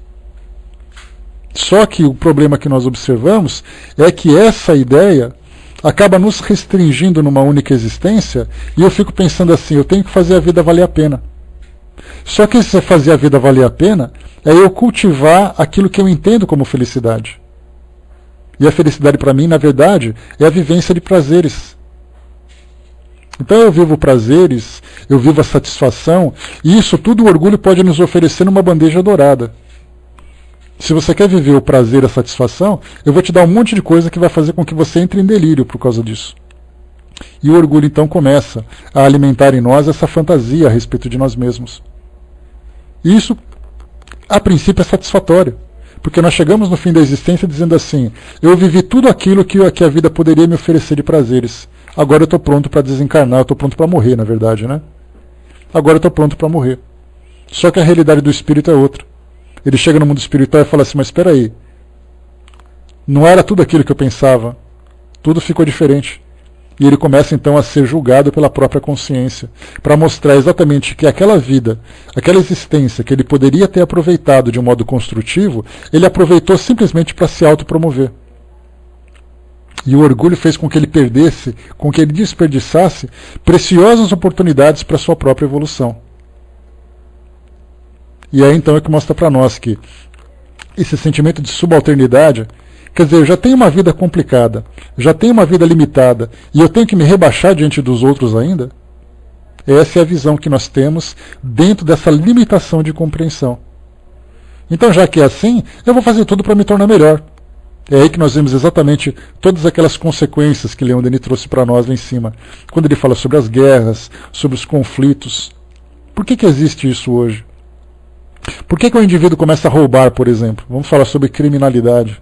[SPEAKER 1] Só que o problema que nós observamos é que essa ideia acaba nos restringindo numa única existência, e eu fico pensando assim, eu tenho que fazer a vida valer a pena. Só que se fazer a vida valer a pena é eu cultivar aquilo que eu entendo como felicidade. E a felicidade para mim, na verdade, é a vivência de prazeres. Então eu vivo prazeres, eu vivo a satisfação, e isso tudo o orgulho pode nos oferecer numa bandeja dourada. Se você quer viver o prazer e a satisfação, eu vou te dar um monte de coisa que vai fazer com que você entre em delírio por causa disso. E o orgulho então começa a alimentar em nós essa fantasia a respeito de nós mesmos. E isso, a princípio, é satisfatório. Porque nós chegamos no fim da existência dizendo assim, eu vivi tudo aquilo que a vida poderia me oferecer de prazeres. Agora eu estou pronto para desencarnar, eu estou pronto para morrer, na verdade, né? Agora eu estou pronto para morrer. Só que a realidade do espírito é outra. Ele chega no mundo espiritual e fala assim, mas espera aí, não era tudo aquilo que eu pensava, tudo ficou diferente. E ele começa então a ser julgado pela própria consciência, para mostrar exatamente que aquela vida, aquela existência que ele poderia ter aproveitado de um modo construtivo, ele aproveitou simplesmente para se autopromover. E o orgulho fez com que ele perdesse, com que ele desperdiçasse preciosas oportunidades para a sua própria evolução. E aí então é que mostra para nós que esse sentimento de subalternidade, quer dizer, eu já tenho uma vida complicada, já tenho uma vida limitada, e eu tenho que me rebaixar diante dos outros ainda? Essa é a visão que nós temos dentro dessa limitação de compreensão. Então, já que é assim, eu vou fazer tudo para me tornar melhor. É aí que nós vemos exatamente todas aquelas consequências que Leon Denis trouxe para nós lá em cima. Quando ele fala sobre as guerras, sobre os conflitos. Por que existe isso hoje? Por que o indivíduo começa a roubar, por exemplo? Vamos falar sobre criminalidade.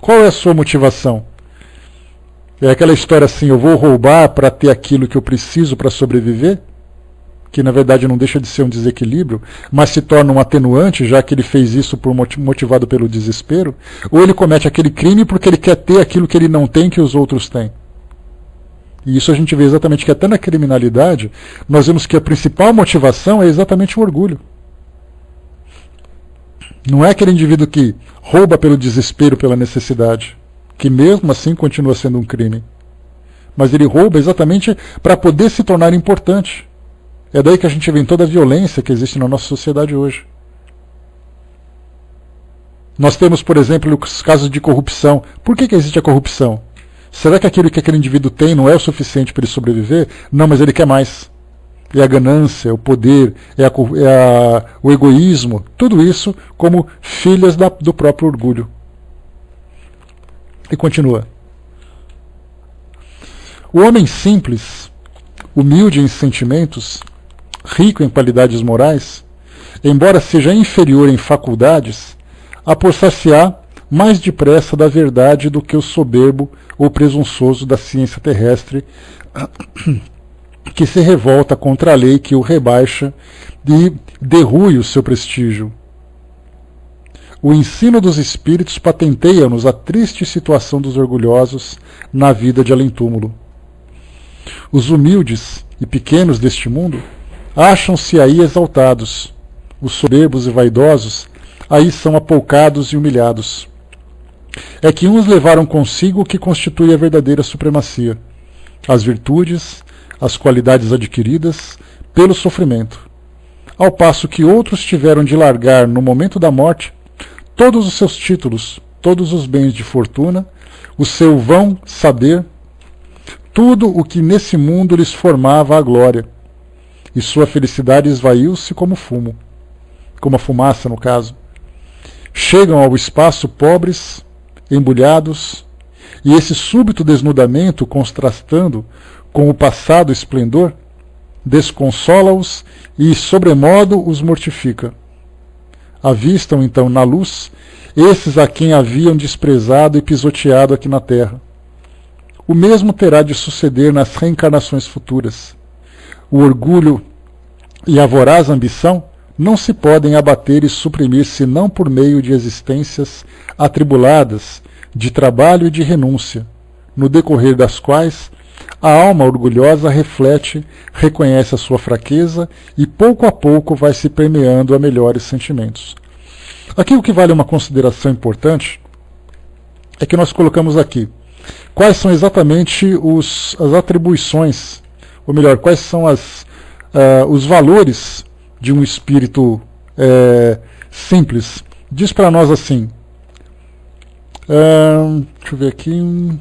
[SPEAKER 1] Qual é a sua motivação? É aquela história assim, eu vou roubar para ter aquilo que eu preciso para sobreviver? Que na verdade não deixa de ser um desequilíbrio, mas se torna um atenuante, já que ele fez isso motivado pelo desespero? Ou ele comete aquele crime porque ele quer ter aquilo que ele não tem que os outros têm? E isso a gente vê exatamente que até na criminalidade, nós vemos que a principal motivação é exatamente o orgulho. Não é aquele indivíduo que rouba pelo desespero, pela necessidade, que mesmo assim continua sendo um crime. Mas ele rouba exatamente para poder se tornar importante. É daí que a gente vê toda a violência que existe na nossa sociedade hoje. Nós temos, por exemplo, os casos de corrupção. Por que existe a corrupção? Será que aquilo que aquele indivíduo tem não é o suficiente para ele sobreviver? Não, mas ele quer mais. É a ganância, é o poder, o egoísmo, tudo isso como filhas do próprio orgulho. E continua. O homem simples, humilde em sentimentos, rico em qualidades morais, embora seja inferior em faculdades, apossar-se-á mais depressa da verdade do que o soberbo ou presunçoso da ciência terrestre, que se revolta contra a lei que o rebaixa e derrui o seu prestígio. O ensino dos espíritos patenteia-nos a triste situação dos orgulhosos na vida de além-túmulo. Os humildes e pequenos deste mundo acham-se aí exaltados. Os soberbos e vaidosos aí são apoucados e humilhados. É que uns levaram consigo o que constitui a verdadeira supremacia: as virtudes, as qualidades adquiridas pelo sofrimento, ao passo que outros tiveram de largar no momento da morte todos os seus títulos, todos os bens de fortuna, o seu vão saber, tudo o que nesse mundo lhes formava a glória, e sua felicidade esvaiu-se como fumo, como a fumaça no caso. Chegam ao espaço pobres, embulhados, e esse súbito desnudamento, contrastando com o passado esplendor, desconsola-os e sobremodo os mortifica. Avistam então na luz esses a quem haviam desprezado e pisoteado aqui na terra. O mesmo terá de suceder nas reencarnações futuras. O orgulho e a voraz ambição não se podem abater e suprimir senão por meio de existências atribuladas, de trabalho e de renúncia, no decorrer das quais a alma orgulhosa reflete, reconhece a sua fraqueza e pouco a pouco vai se permeando a melhores sentimentos. Aqui o que vale uma consideração importante é que nós colocamos aqui quais são exatamente as atribuições, ou melhor, quais são os valores de um espírito simples. Diz para nós assim, deixa eu ver aqui.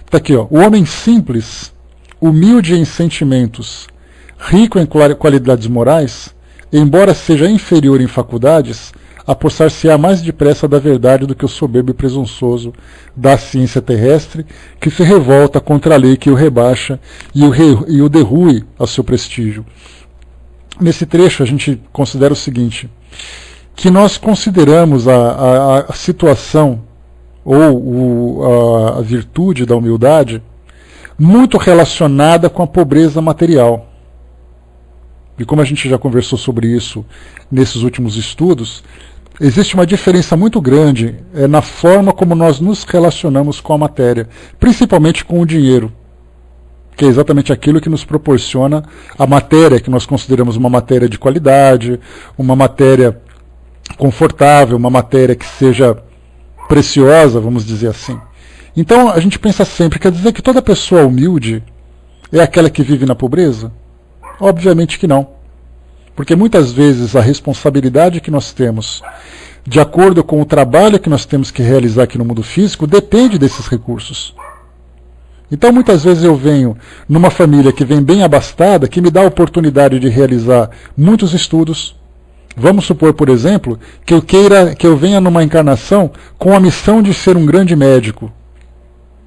[SPEAKER 1] Está aqui, ó. O homem simples, humilde em sentimentos, rico em qualidades morais, embora seja inferior em faculdades, apossar-se-á mais depressa da verdade do que o soberbo e presunçoso da ciência terrestre, que se revolta contra a lei que o rebaixa e o derrui ao seu prestígio. Nesse trecho a gente considera o seguinte, que nós consideramos a situação ou a virtude da humildade muito relacionada com a pobreza material. E como a gente já conversou sobre isso nesses últimos estudos, existe uma diferença muito grande na forma como nós nos relacionamos com a matéria, principalmente com o dinheiro, que é exatamente aquilo que nos proporciona a matéria que nós consideramos uma matéria de qualidade, uma matéria confortável, uma matéria que seja preciosa, vamos dizer assim. Então a gente pensa sempre, quer dizer que toda pessoa humilde é aquela que vive na pobreza? Obviamente que não. Porque muitas vezes a responsabilidade que nós temos, de acordo com o trabalho que nós temos que realizar aqui no mundo físico, depende desses recursos. Então muitas vezes eu venho numa família que vem bem abastada, que me dá a oportunidade de realizar muitos estudos, Vamos supor, por exemplo, que eu venha numa encarnação com a missão de ser um grande médico.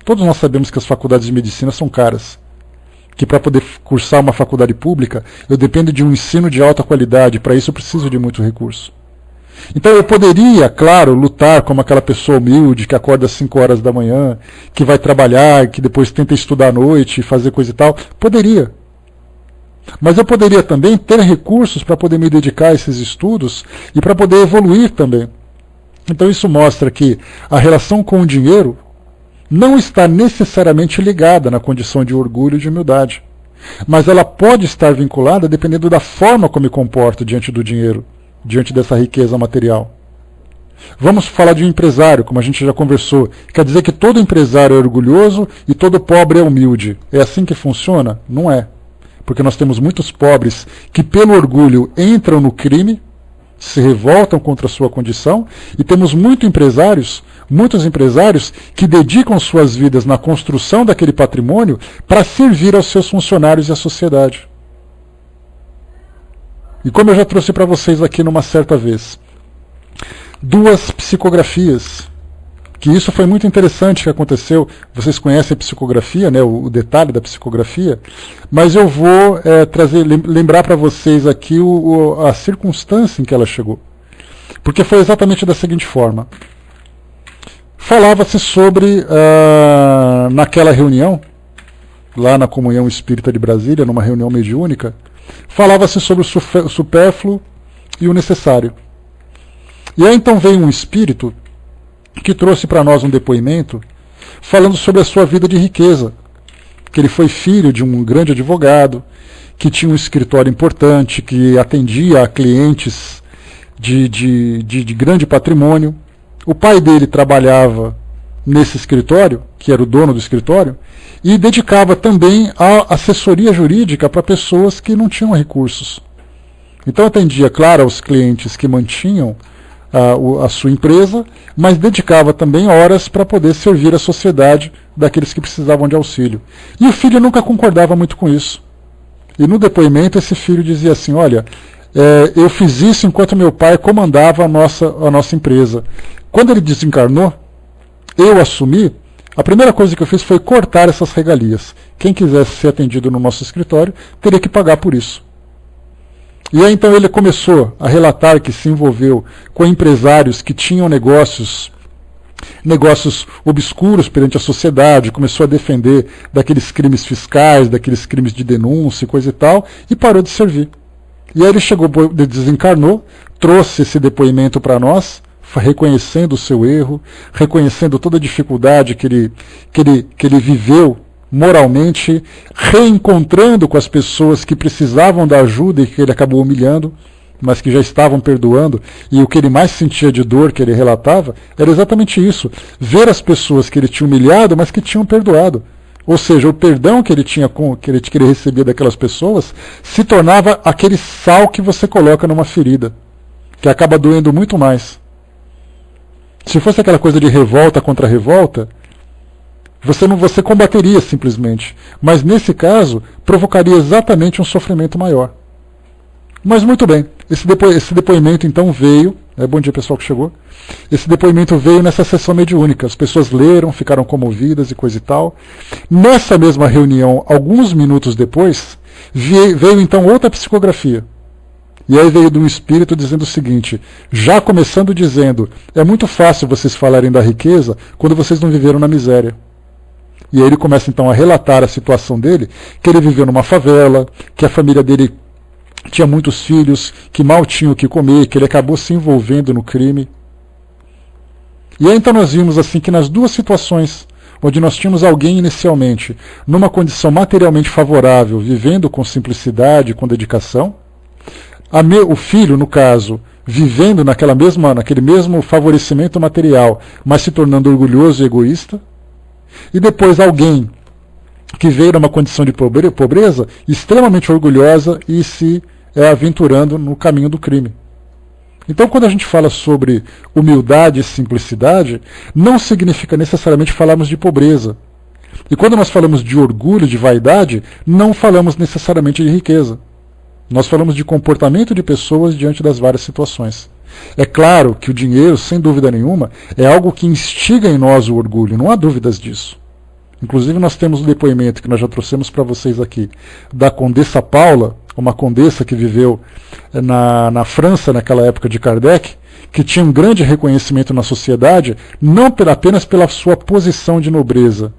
[SPEAKER 1] Todos nós sabemos que as faculdades de medicina são caras. Que para poder cursar uma faculdade pública, eu dependo de um ensino de alta qualidade. Para isso eu preciso de muito recurso. Então eu poderia, claro, lutar como aquela pessoa humilde que acorda às 5 horas da manhã, que vai trabalhar, que depois tenta estudar à noite, fazer coisa e tal. Poderia. Mas eu poderia também ter recursos para poder me dedicar a esses estudos e para poder evoluir também. Então isso mostra que a relação com o dinheiro não está necessariamente ligada na condição de orgulho e de humildade. Mas ela pode estar vinculada dependendo da forma como me comporto diante do dinheiro, diante dessa riqueza material. Vamos falar de um empresário, como a gente já conversou. Quer dizer que todo empresário é orgulhoso e todo pobre é humilde. É assim que funciona? Não é. Porque nós temos muitos pobres que pelo orgulho entram no crime, se revoltam contra a sua condição, e temos muitos empresários que dedicam suas vidas na construção daquele patrimônio para servir aos seus funcionários e à sociedade. E como eu já trouxe para vocês aqui numa certa vez, 2 psicografias, que isso foi muito interessante que aconteceu. Vocês conhecem a psicografia, né, o detalhe da psicografia, mas eu vou lembrar para vocês aqui a circunstância em que ela chegou. Porque foi exatamente da seguinte forma. Falava-se sobre, naquela reunião, lá na Comunhão Espírita de Brasília, numa reunião mediúnica, falava-se sobre o supérfluo e o necessário. E aí então veio um espírito que trouxe para nós um depoimento falando sobre a sua vida de riqueza, que ele foi filho de um grande advogado, que tinha um escritório importante, que atendia a clientes de grande patrimônio. O pai dele trabalhava nesse escritório, que era o dono do escritório, e dedicava também a assessoria jurídica para pessoas que não tinham recursos. Então atendia, claro, aos clientes que mantinham a sua empresa, mas dedicava também horas para poder servir a sociedade daqueles que precisavam de auxílio. E o filho nunca concordava muito com isso. E no depoimento esse filho dizia assim, olha, eu fiz isso enquanto meu pai comandava a nossa empresa. Quando ele desencarnou, eu assumi, a primeira coisa que eu fiz foi cortar essas regalias. Quem quisesse ser atendido no nosso escritório teria que pagar por isso. E aí então ele começou a relatar que se envolveu com empresários que tinham negócios obscuros perante a sociedade, começou a defender daqueles crimes fiscais, daqueles crimes de denúncia e coisa e tal, e parou de servir. E aí ele desencarnou, trouxe esse depoimento para nós, reconhecendo o seu erro, reconhecendo toda a dificuldade que ele viveu moralmente, reencontrando com as pessoas que precisavam da ajuda e que ele acabou humilhando, mas que já estavam perdoando, e o que ele mais sentia de dor, que ele relatava, era exatamente isso, ver as pessoas que ele tinha humilhado, mas que tinham perdoado. Ou seja, o perdão que ele tinha, que ele recebia daquelas pessoas, se tornava aquele sal que você coloca numa ferida, que acaba doendo muito mais. Se fosse aquela coisa de revolta contra revolta, você combateria simplesmente, mas nesse caso provocaria exatamente um sofrimento maior. Mas muito bem, esse depoimento então veio, bom dia pessoal que chegou, esse depoimento veio nessa sessão mediúnica, as pessoas leram, ficaram comovidas e coisa e tal. Nessa mesma reunião, alguns minutos depois, veio então outra psicografia. E aí veio de um espírito dizendo o seguinte, já começando dizendo, é muito fácil vocês falarem da riqueza quando vocês não viveram na miséria. E aí ele começa então a relatar a situação dele, que ele viveu numa favela, que a família dele tinha muitos filhos, que mal tinham o que comer, que ele acabou se envolvendo no crime. E aí então nós vimos assim que nas 2 situações, onde nós tínhamos alguém inicialmente numa condição materialmente favorável, vivendo com simplicidade, com dedicação, o filho, no caso, vivendo naquele mesmo favorecimento material, mas se tornando orgulhoso e egoísta, e depois alguém que veio numa condição de pobreza, extremamente orgulhosa e se aventurando no caminho do crime. Então, quando a gente fala sobre humildade e simplicidade, não significa necessariamente falarmos de pobreza. E quando nós falamos de orgulho, de vaidade, não falamos necessariamente de riqueza. Nós falamos de comportamento de pessoas diante das várias situações. É claro que o dinheiro, sem dúvida nenhuma, é algo que instiga em nós o orgulho, não há dúvidas disso. Inclusive nós temos um depoimento que nós já trouxemos para vocês aqui, da Condessa Paula, uma condessa que viveu na França naquela época de Kardec, que tinha um grande reconhecimento na sociedade, não apenas pela sua posição de nobreza,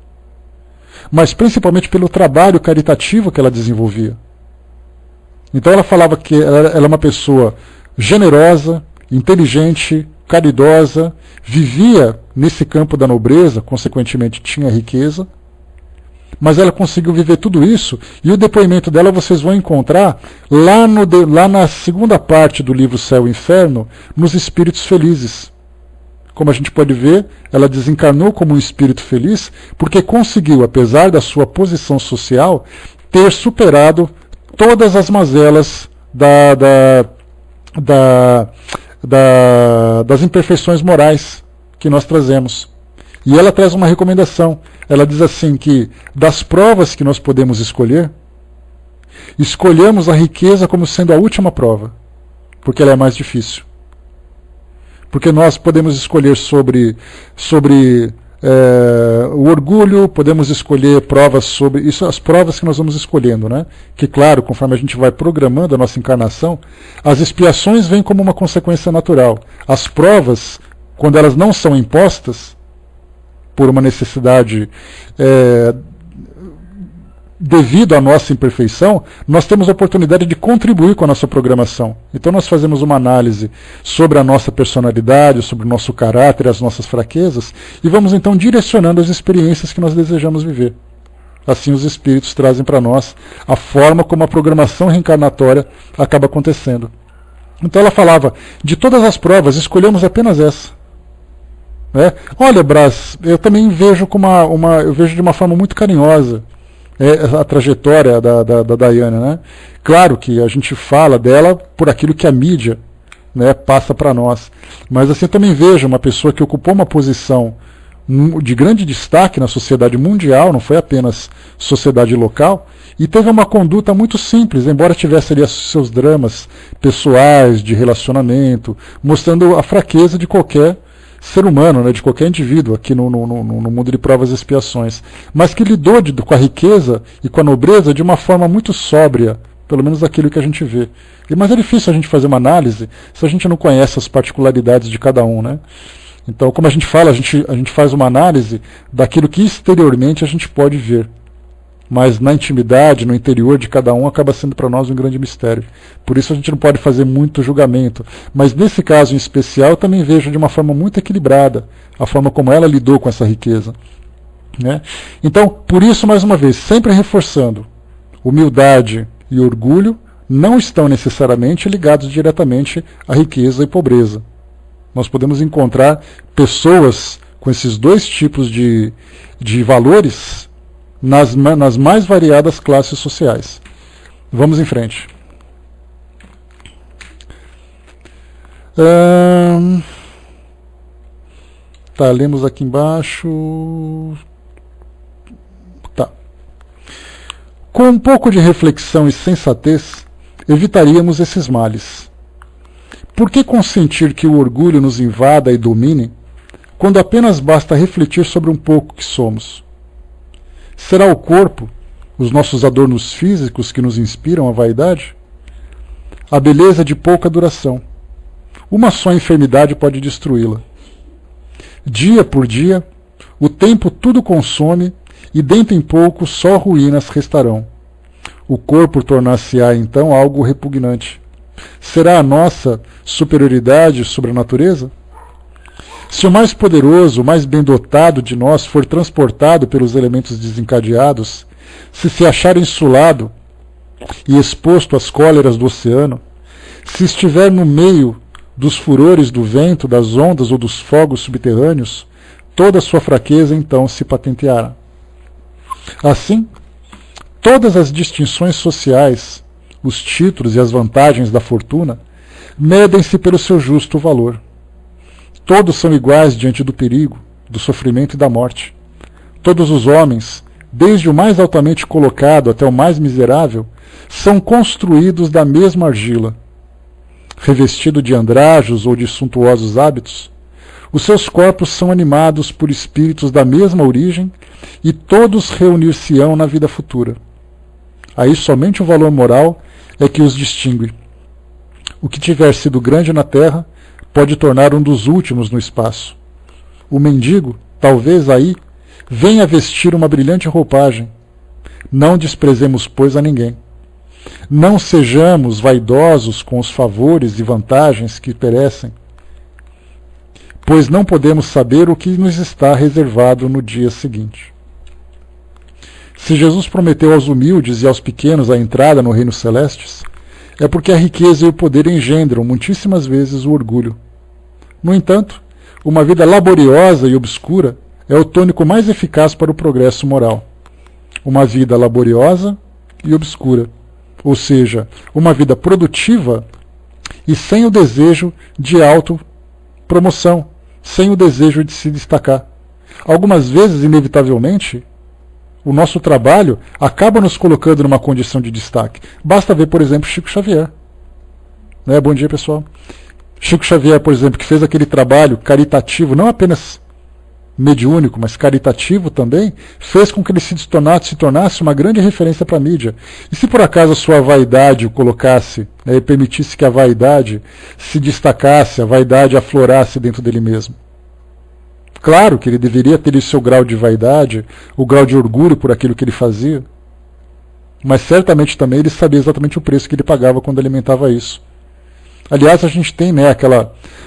[SPEAKER 1] mas principalmente pelo trabalho caritativo que ela desenvolvia. Então ela falava que ela é uma pessoa generosa, inteligente, caridosa, vivia nesse campo da nobreza, consequentemente tinha riqueza, mas ela conseguiu viver tudo isso, e o depoimento dela vocês vão encontrar lá na segunda parte do livro Céu e Inferno, nos Espíritos Felizes. Como a gente pode ver, ela desencarnou como um espírito feliz, porque conseguiu, apesar da sua posição social, ter superado todas as mazelas das imperfeições morais que nós trazemos. E ela traz uma recomendação. Ela diz assim que, das provas que nós podemos escolher, escolhemos a riqueza como sendo a última prova, porque ela é mais difícil. Porque nós podemos escolher sobre o orgulho, podemos escolher provas sobre... Isso, as provas que nós vamos escolhendo, né? Que, claro, conforme a gente vai programando a nossa encarnação, as expiações vêm como uma consequência natural. As provas, quando elas não são impostas, por uma necessidade devido à nossa imperfeição, nós temos a oportunidade de contribuir com a nossa programação. Então nós fazemos uma análise sobre a nossa personalidade, sobre o nosso caráter, as nossas fraquezas, e vamos então direcionando as experiências que nós desejamos viver. Assim os espíritos trazem para nós a forma como a programação reencarnatória acaba acontecendo. Então ela falava, de todas as provas, escolhemos apenas essa. Olha, Brás, eu também vejo eu vejo de uma forma muito carinhosa a trajetória da Daiane, né? Claro que a gente fala dela por aquilo que a mídia, né, passa para nós, mas assim eu também vejo uma pessoa que ocupou uma posição de grande destaque na sociedade mundial, não foi apenas sociedade local, e teve uma conduta muito simples, embora tivesse ali seus dramas pessoais, de relacionamento, mostrando a fraqueza de qualquer ser humano, né, de qualquer indivíduo aqui no mundo de provas e expiações, mas que lidou com a riqueza e com a nobreza de uma forma muito sóbria, pelo menos aquilo que a gente vê. Mas é difícil a gente fazer uma análise se a gente não conhece as particularidades de cada um, né? Então, como a gente fala, a gente faz uma análise daquilo que exteriormente a gente pode ver, mas na intimidade, no interior de cada um, acaba sendo para nós um grande mistério. Por isso a gente não pode fazer muito julgamento. Mas nesse caso em especial, eu também vejo de uma forma muito equilibrada a forma como ela lidou com essa riqueza, né? Então, por isso, mais uma vez, sempre reforçando, humildade e orgulho não estão necessariamente ligados diretamente à riqueza e pobreza. Nós podemos encontrar pessoas com esses dois tipos de valores nas mais variadas classes sociais. Vamos em frente. Lemos aqui embaixo. Tá. Com um pouco de reflexão e sensatez, evitaríamos esses males. Por que consentir que o orgulho nos invada e domine, quando apenas basta refletir sobre um pouco que somos? Será o corpo, os nossos adornos físicos que nos inspiram a vaidade? A beleza de pouca duração. Uma só enfermidade pode destruí-la. Dia por dia, o tempo tudo consome e dentro em pouco só ruínas restarão. O corpo tornar-se-á então algo repugnante. Será a nossa superioridade sobre a natureza? Se o mais poderoso, o mais bem dotado de nós for transportado pelos elementos desencadeados, se achar insulado e exposto às cóleras do oceano, se estiver no meio dos furores do vento, das ondas ou dos fogos subterrâneos, toda a sua fraqueza então se patenteará. Assim, todas as distinções sociais, os títulos e as vantagens da fortuna, medem-se pelo seu justo valor. Todos são iguais diante do perigo, do sofrimento e da morte. Todos os homens, desde o mais altamente colocado até o mais miserável, são construídos da mesma argila. Revestido de andrajos ou de suntuosos hábitos, os seus corpos são animados por espíritos da mesma origem e todos reunir-se-ão na vida futura. Aí somente o valor moral é que os distingue. O que tiver sido grande na terra pode tornar um dos últimos no espaço. O mendigo, talvez aí, venha vestir uma brilhante roupagem. Não desprezemos, pois, a ninguém. Não sejamos vaidosos com os favores e vantagens que perecem, pois não podemos saber o que nos está reservado no dia seguinte. Se Jesus prometeu aos humildes e aos pequenos a entrada no reino celestes, é porque a riqueza e o poder engendram muitíssimas vezes o orgulho. No entanto, uma vida laboriosa e obscura é o tônico mais eficaz para o progresso moral. Uma vida laboriosa e obscura, ou seja, uma vida produtiva e sem o desejo de autopromoção, sem o desejo de se destacar. Algumas vezes, inevitavelmente, o nosso trabalho acaba nos colocando numa condição de destaque. Basta ver, por exemplo, Chico Xavier. Né? Bom dia, pessoal. Chico Xavier, por exemplo, que fez aquele trabalho caritativo, não apenas mediúnico, mas caritativo também, fez com que ele se tornasse uma grande referência para a mídia. E se por acaso a sua vaidade o colocasse, né, e permitisse que a vaidade se destacasse, a vaidade aflorasse dentro dele mesmo? Claro que ele deveria ter o seu grau de vaidade, o grau de orgulho por aquilo que ele fazia, mas certamente também ele sabia exatamente o preço que ele pagava quando alimentava isso. Aliás, a gente tem, né,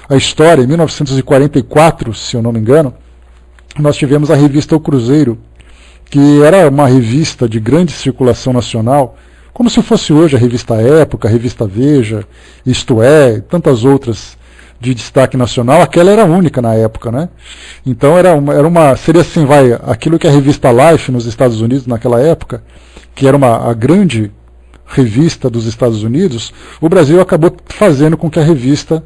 [SPEAKER 1] a história, em 1944, se eu não me engano, nós tivemos a revista O Cruzeiro, que era uma revista de grande circulação nacional, como se fosse hoje a revista Época, a revista Veja, Isto É, e tantas outras de destaque nacional. Aquela era única na época, né? Então seria assim, aquilo que a revista Life nos Estados Unidos naquela época, que era a grande revista dos Estados Unidos, o Brasil acabou fazendo com que a revista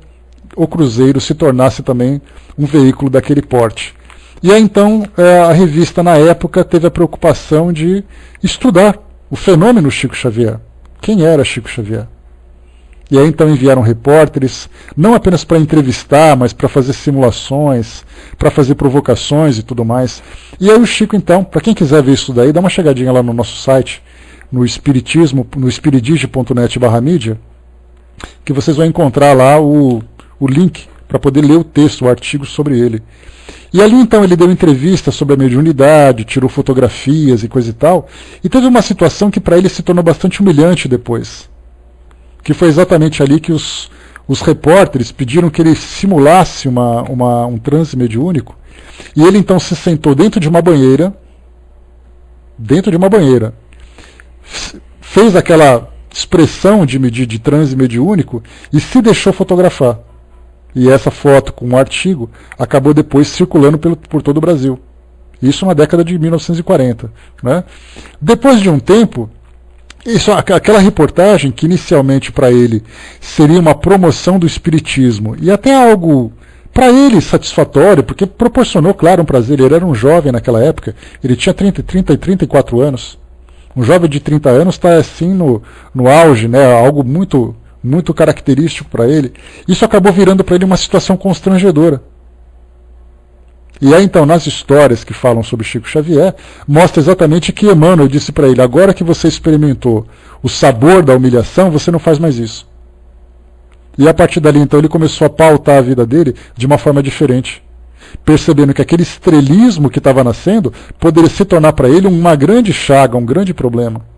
[SPEAKER 1] O Cruzeiro se tornasse também um veículo daquele porte. E aí então a revista na época teve a preocupação de estudar o fenômeno Chico Xavier. Quem era Chico Xavier? E aí então enviaram repórteres, não apenas para entrevistar, mas para fazer simulações, para fazer provocações e tudo mais. E aí o Chico então, para quem quiser ver isso daí, dá uma chegadinha lá no nosso site, no espiritismo, no espiridige.net/mídia, que vocês vão encontrar lá o link para poder ler o texto, o artigo sobre ele. E ali então ele deu entrevista sobre a mediunidade, tirou fotografias e coisa e tal, e teve uma situação que para ele se tornou bastante humilhante depois, que foi exatamente ali que os repórteres pediram que ele simulasse um transe mediúnico, e ele então se sentou dentro de uma banheira, fez aquela expressão de transe mediúnico e se deixou fotografar. E essa foto com um artigo acabou depois circulando por todo o Brasil. Isso na década de 1940. Né? Depois de um tempo, aquela reportagem, que inicialmente para ele seria uma promoção do espiritismo, e até algo para ele satisfatório, porque proporcionou, claro, um prazer. Ele era um jovem naquela época, ele tinha 30 e 34 anos. Um jovem de 30 anos está assim no auge, né? Algo muito muito característico para ele. Isso acabou virando para ele uma situação constrangedora. E aí então, nas histórias que falam sobre Chico Xavier, mostra exatamente que Emmanuel disse para ele: agora que você experimentou o sabor da humilhação, você não faz mais isso. E a partir dali então ele começou a pautar a vida dele de uma forma diferente, percebendo que aquele estrelismo que estava nascendo poderia se tornar para ele uma grande chaga, um grande problema.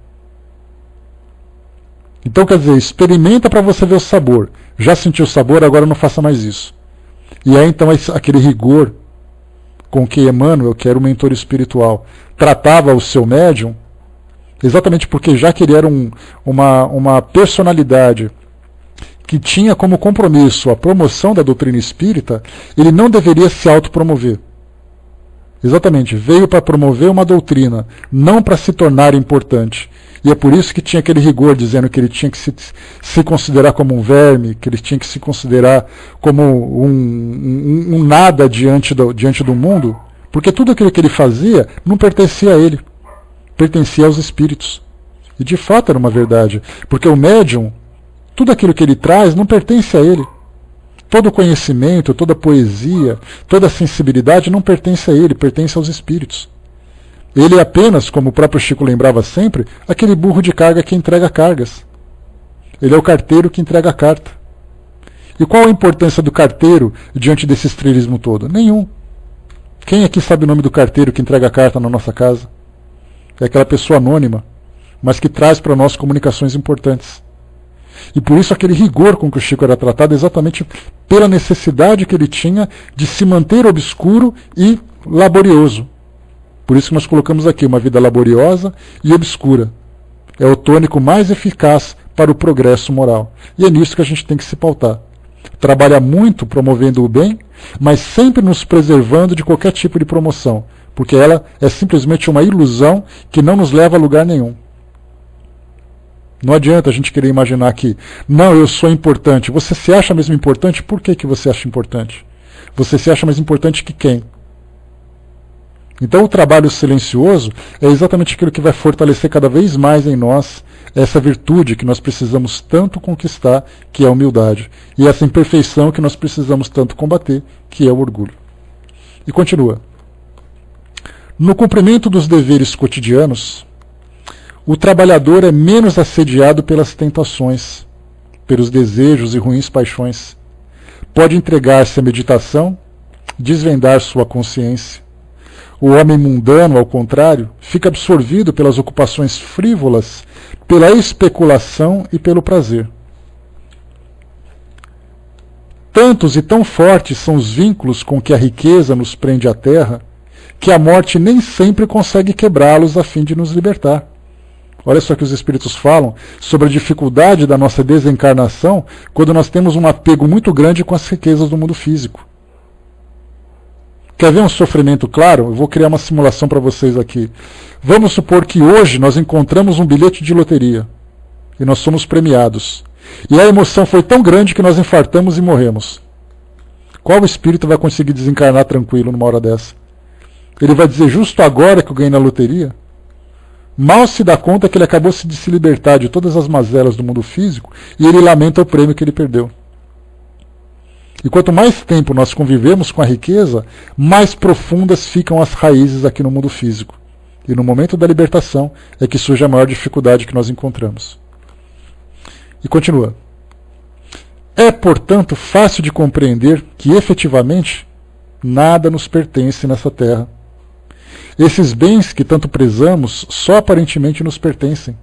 [SPEAKER 1] Então, quer dizer, experimenta para você ver o sabor. Já sentiu o sabor, agora não faça mais isso. E aí então aquele rigor com que Emmanuel, que era o mentor espiritual, tratava o seu médium, exatamente porque já que ele era uma personalidade que tinha como compromisso a promoção da doutrina espírita, ele não deveria se autopromover. Exatamente, veio para promover uma doutrina, não para se tornar importante. E é por isso que tinha aquele rigor, dizendo que ele tinha que se considerar como um verme, que ele tinha que se considerar como um nada diante do mundo, porque tudo aquilo que ele fazia não pertencia a ele. pertencia aos espíritos. E de fato era uma verdade, porque o médium, tudo aquilo que ele traz não pertence a ele. Todo o conhecimento, toda a poesia, toda a sensibilidade não pertence a ele, pertence aos espíritos. Ele é apenas, como o próprio Chico lembrava sempre, aquele burro de carga que entrega cargas. Ele é o carteiro que entrega a carta. E qual a importância do carteiro diante desse estrelismo todo? Nenhum. Quem aqui sabe o nome do carteiro que entrega a carta na nossa casa? É aquela pessoa anônima, mas que traz para nós comunicações importantes. E por isso aquele rigor com que o Chico era tratado, exatamente pela necessidade que ele tinha de se manter obscuro e laborioso. Por isso que nós colocamos aqui uma vida laboriosa e obscura. É o tônico mais eficaz para o progresso moral. E é nisso que a gente tem que se pautar. Trabalhar muito promovendo o bem, mas sempre nos preservando de qualquer tipo de promoção, porque ela é simplesmente uma ilusão que não nos leva a lugar nenhum. Não adianta a gente querer imaginar que, não, eu sou importante. Você se acha mesmo importante? Por que você acha importante? Você se acha mais importante que quem? Então o trabalho silencioso é exatamente aquilo que vai fortalecer cada vez mais em nós essa virtude que nós precisamos tanto conquistar, que é a humildade, e essa imperfeição que nós precisamos tanto combater, que é o orgulho. E continua. No cumprimento dos deveres cotidianos, o trabalhador é menos assediado pelas tentações, pelos desejos e ruins paixões. Pode entregar-se à meditação, desvendar sua consciência. O homem mundano, ao contrário, fica absorvido pelas ocupações frívolas, pela especulação e pelo prazer. Tantos e tão fortes são os vínculos com que a riqueza nos prende à terra, que a morte nem sempre consegue quebrá-los a fim de nos libertar. Olha só que os espíritos falam sobre a dificuldade da nossa desencarnação quando nós temos um apego muito grande com as riquezas do mundo físico. Quer ver um sofrimento claro? Eu vou criar uma simulação para vocês aqui. Vamos supor que hoje nós encontramos um bilhete de loteria e nós somos premiados. E a emoção foi tão grande que nós infartamos e morremos. Qual espírito vai conseguir desencarnar tranquilo numa hora dessa? Ele vai dizer, justo agora que eu ganhei na loteria? Mal se dá conta que ele acabou de se libertar de todas as mazelas do mundo físico e ele lamenta o prêmio que ele perdeu. E quanto mais tempo nós convivemos com a riqueza, mais profundas ficam as raízes aqui no mundo físico. E no momento da libertação é que surge a maior dificuldade que nós encontramos. E continua. É, portanto, fácil de compreender que, efetivamente, nada nos pertence nessa terra. Esses bens que tanto prezamos só aparentemente nos pertencem.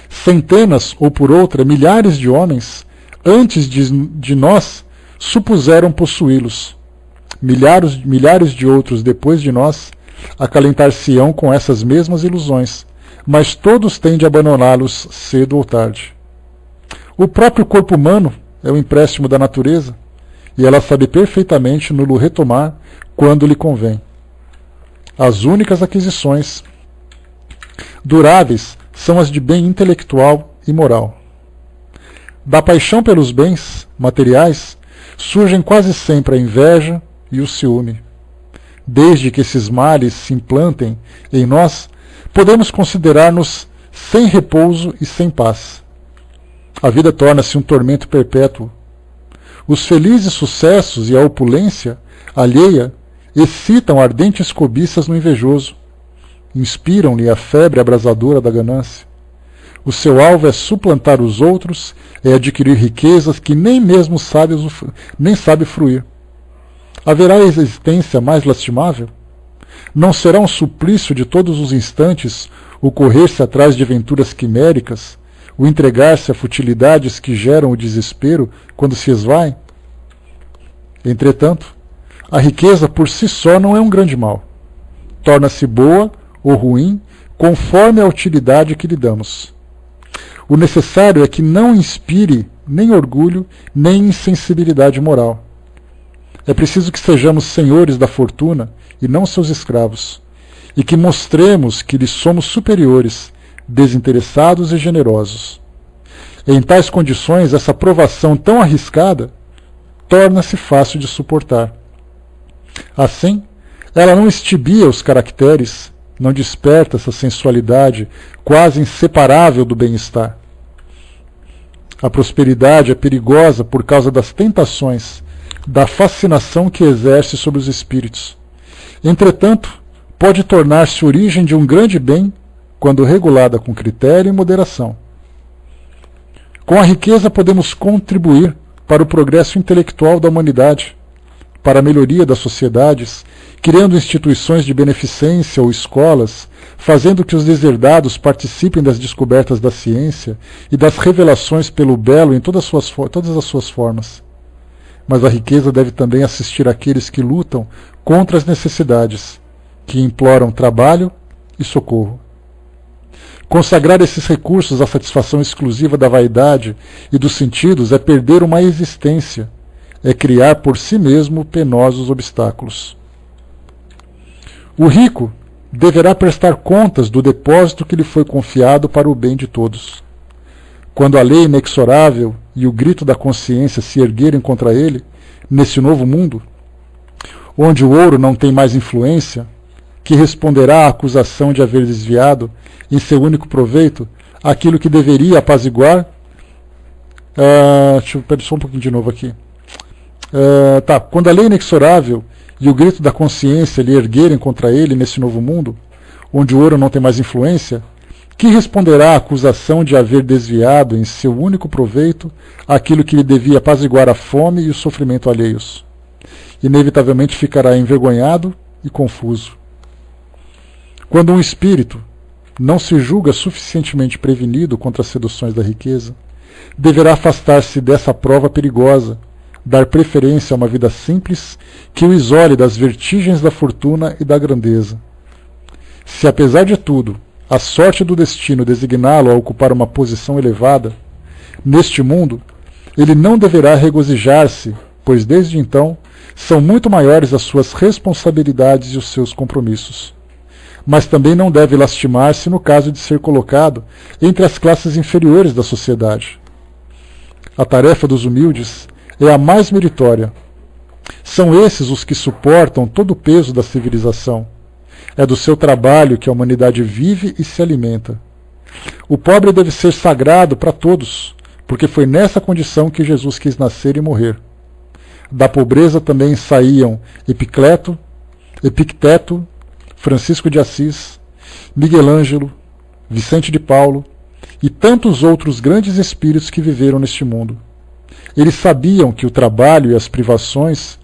[SPEAKER 1] Centenas, ou por outra, milhares de homens, antes de nós, supuseram possuí-los. Milhares de outros, depois de nós, acalentar-se-ão com essas mesmas ilusões, mas todos têm de abandoná-los cedo ou tarde. O próprio corpo humano é um empréstimo da natureza, e ela sabe perfeitamente no retomar quando lhe convém. As únicas aquisições duráveis são as de bem intelectual e moral. Da paixão pelos bens materiais surgem quase sempre a inveja e o ciúme. Desde que esses males se implantem em nós, podemos considerar-nos sem repouso e sem paz. A vida torna-se um tormento perpétuo. Os felizes sucessos e a opulência alheia excitam ardentes cobiças no invejoso, inspiram-lhe a febre abrasadora da ganância. O seu alvo é suplantar os outros, é adquirir riquezas que nem mesmo sabe fruir. Haverá existência mais lastimável? Não será um suplício de todos os instantes o correr-se atrás de aventuras quiméricas, o entregar-se a futilidades que geram o desespero quando se esvaem? Entretanto, a riqueza por si só não é um grande mal. Torna-se boa ou ruim conforme a utilidade que lhe damos. O necessário é que não inspire nem orgulho, nem insensibilidade moral. É preciso que sejamos senhores da fortuna e não seus escravos, e que mostremos que lhes somos superiores, desinteressados e generosos. Em tais condições, essa provação tão arriscada torna-se fácil de suportar. Assim, ela não estibia os caracteres, não desperta essa sensualidade quase inseparável do bem-estar. A prosperidade é perigosa por causa das tentações, da fascinação que exerce sobre os espíritos. Entretanto, pode tornar-se origem de um grande bem quando regulada com critério e moderação. Com a riqueza podemos contribuir para o progresso intelectual da humanidade, para a melhoria das sociedades, criando instituições de beneficência ou escolas, fazendo que os deserdados participem das descobertas da ciência e das revelações pelo belo em todas as suas formas. Mas a riqueza deve também assistir aqueles que lutam contra as necessidades, que imploram trabalho e socorro. Consagrar esses recursos à satisfação exclusiva da vaidade e dos sentidos é perder uma existência, é criar por si mesmo penosos obstáculos. O rico deverá prestar contas do depósito que lhe foi confiado para o bem de todos. Quando a lei inexorável e o grito da consciência se erguerem contra ele, nesse novo mundo, onde o ouro não tem mais influência, que responderá à acusação de haver desviado, em seu único proveito, aquilo que deveria apaziguar. Deixa eu pegar só um pouquinho de novo aqui. Quando a lei inexorável e o grito da consciência lhe erguerem contra ele nesse novo mundo, onde o ouro não tem mais influência, que responderá à acusação de haver desviado em seu único proveito aquilo que lhe devia apaziguar a fome e o sofrimento alheios? Inevitavelmente ficará envergonhado e confuso. Quando um espírito não se julga suficientemente prevenido contra as seduções da riqueza, deverá afastar-se dessa prova perigosa, dar preferência a uma vida simples que o isole das vertigens da fortuna e da grandeza. Se, apesar de tudo, a sorte do destino designá-lo a ocupar uma posição elevada, neste mundo, ele não deverá regozijar-se, pois desde então são muito maiores as suas responsabilidades e os seus compromissos. Mas também não deve lastimar-se no caso de ser colocado entre as classes inferiores da sociedade. A tarefa dos humildes é a mais meritória. São esses os que suportam todo o peso da civilização. É do seu trabalho que a humanidade vive e se alimenta. O pobre deve ser sagrado para todos, porque foi nessa condição que Jesus quis nascer e morrer. Da pobreza também saíam Epicteto, Francisco de Assis, Miguel Ângelo, Vicente de Paulo e tantos outros grandes espíritos que viveram neste mundo. Eles sabiam que o trabalho e as privações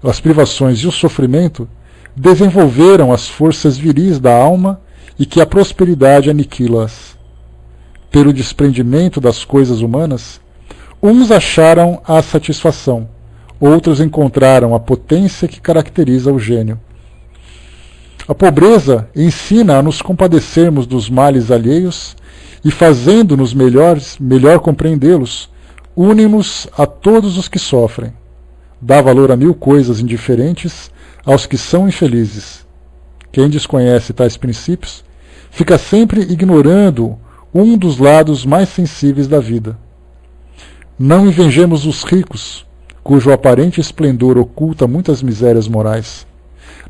[SPEAKER 1] e o sofrimento desenvolveram as forças viris da alma e que a prosperidade aniquila-as. Pelo desprendimento das coisas humanas, uns acharam a satisfação, outros encontraram a potência que caracteriza o gênio. A pobreza ensina a nos compadecermos dos males alheios e, fazendo-nos melhor compreendê-los, une-nos a todos os que sofrem. Dá valor a 1000 coisas indiferentes aos que são infelizes. Quem desconhece tais princípios fica sempre ignorando um dos lados mais sensíveis da vida. Não invejemos os ricos, cujo aparente esplendor oculta muitas misérias morais.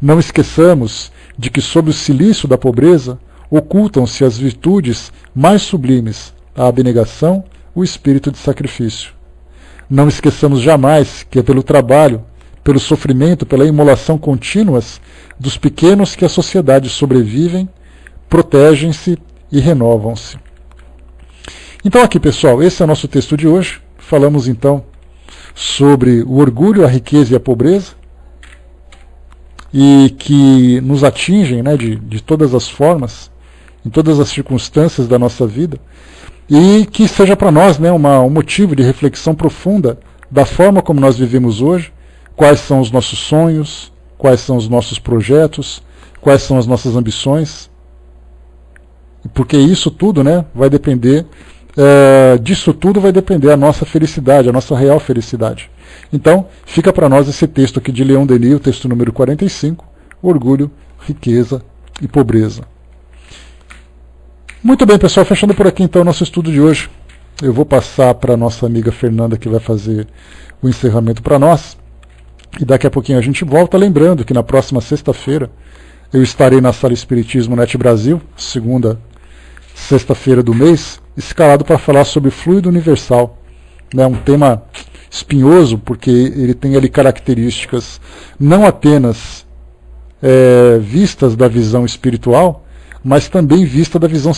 [SPEAKER 1] Não esqueçamos de que sob o cilício da pobreza ocultam-se as virtudes mais sublimes, a abnegação, o espírito de sacrifício. Não esqueçamos jamais que é pelo trabalho, pelo sofrimento, pela imolação contínuas dos pequenos que as sociedades sobrevivem, protegem-se e renovam-se. Então aqui, pessoal, esse é o nosso texto de hoje. Falamos então sobre o orgulho, a riqueza e a pobreza, e que nos atingem, né, de todas as formas, em todas as circunstâncias da nossa vida, e que seja para nós, né, um motivo de reflexão profunda da forma como nós vivemos hoje, quais são os nossos sonhos, quais são os nossos projetos, quais são as nossas ambições, porque isso tudo, né, vai depender, disso tudo vai depender a nossa felicidade, a nossa real felicidade. Então, fica para nós esse texto aqui de Leon Denis, o texto número 45, Orgulho, Riqueza e Pobreza. Muito bem, pessoal, fechando por aqui então o nosso estudo de hoje. Eu vou passar para a nossa amiga Fernanda, que vai fazer o encerramento para nós. E daqui a pouquinho a gente volta, lembrando que na próxima sexta-feira eu estarei na Sala Espiritismo Net Brasil, segunda sexta-feira do mês, escalado para falar sobre fluido universal. Um tema espinhoso, porque ele tem ali características não apenas vistas da visão espiritual, mas também vista da visão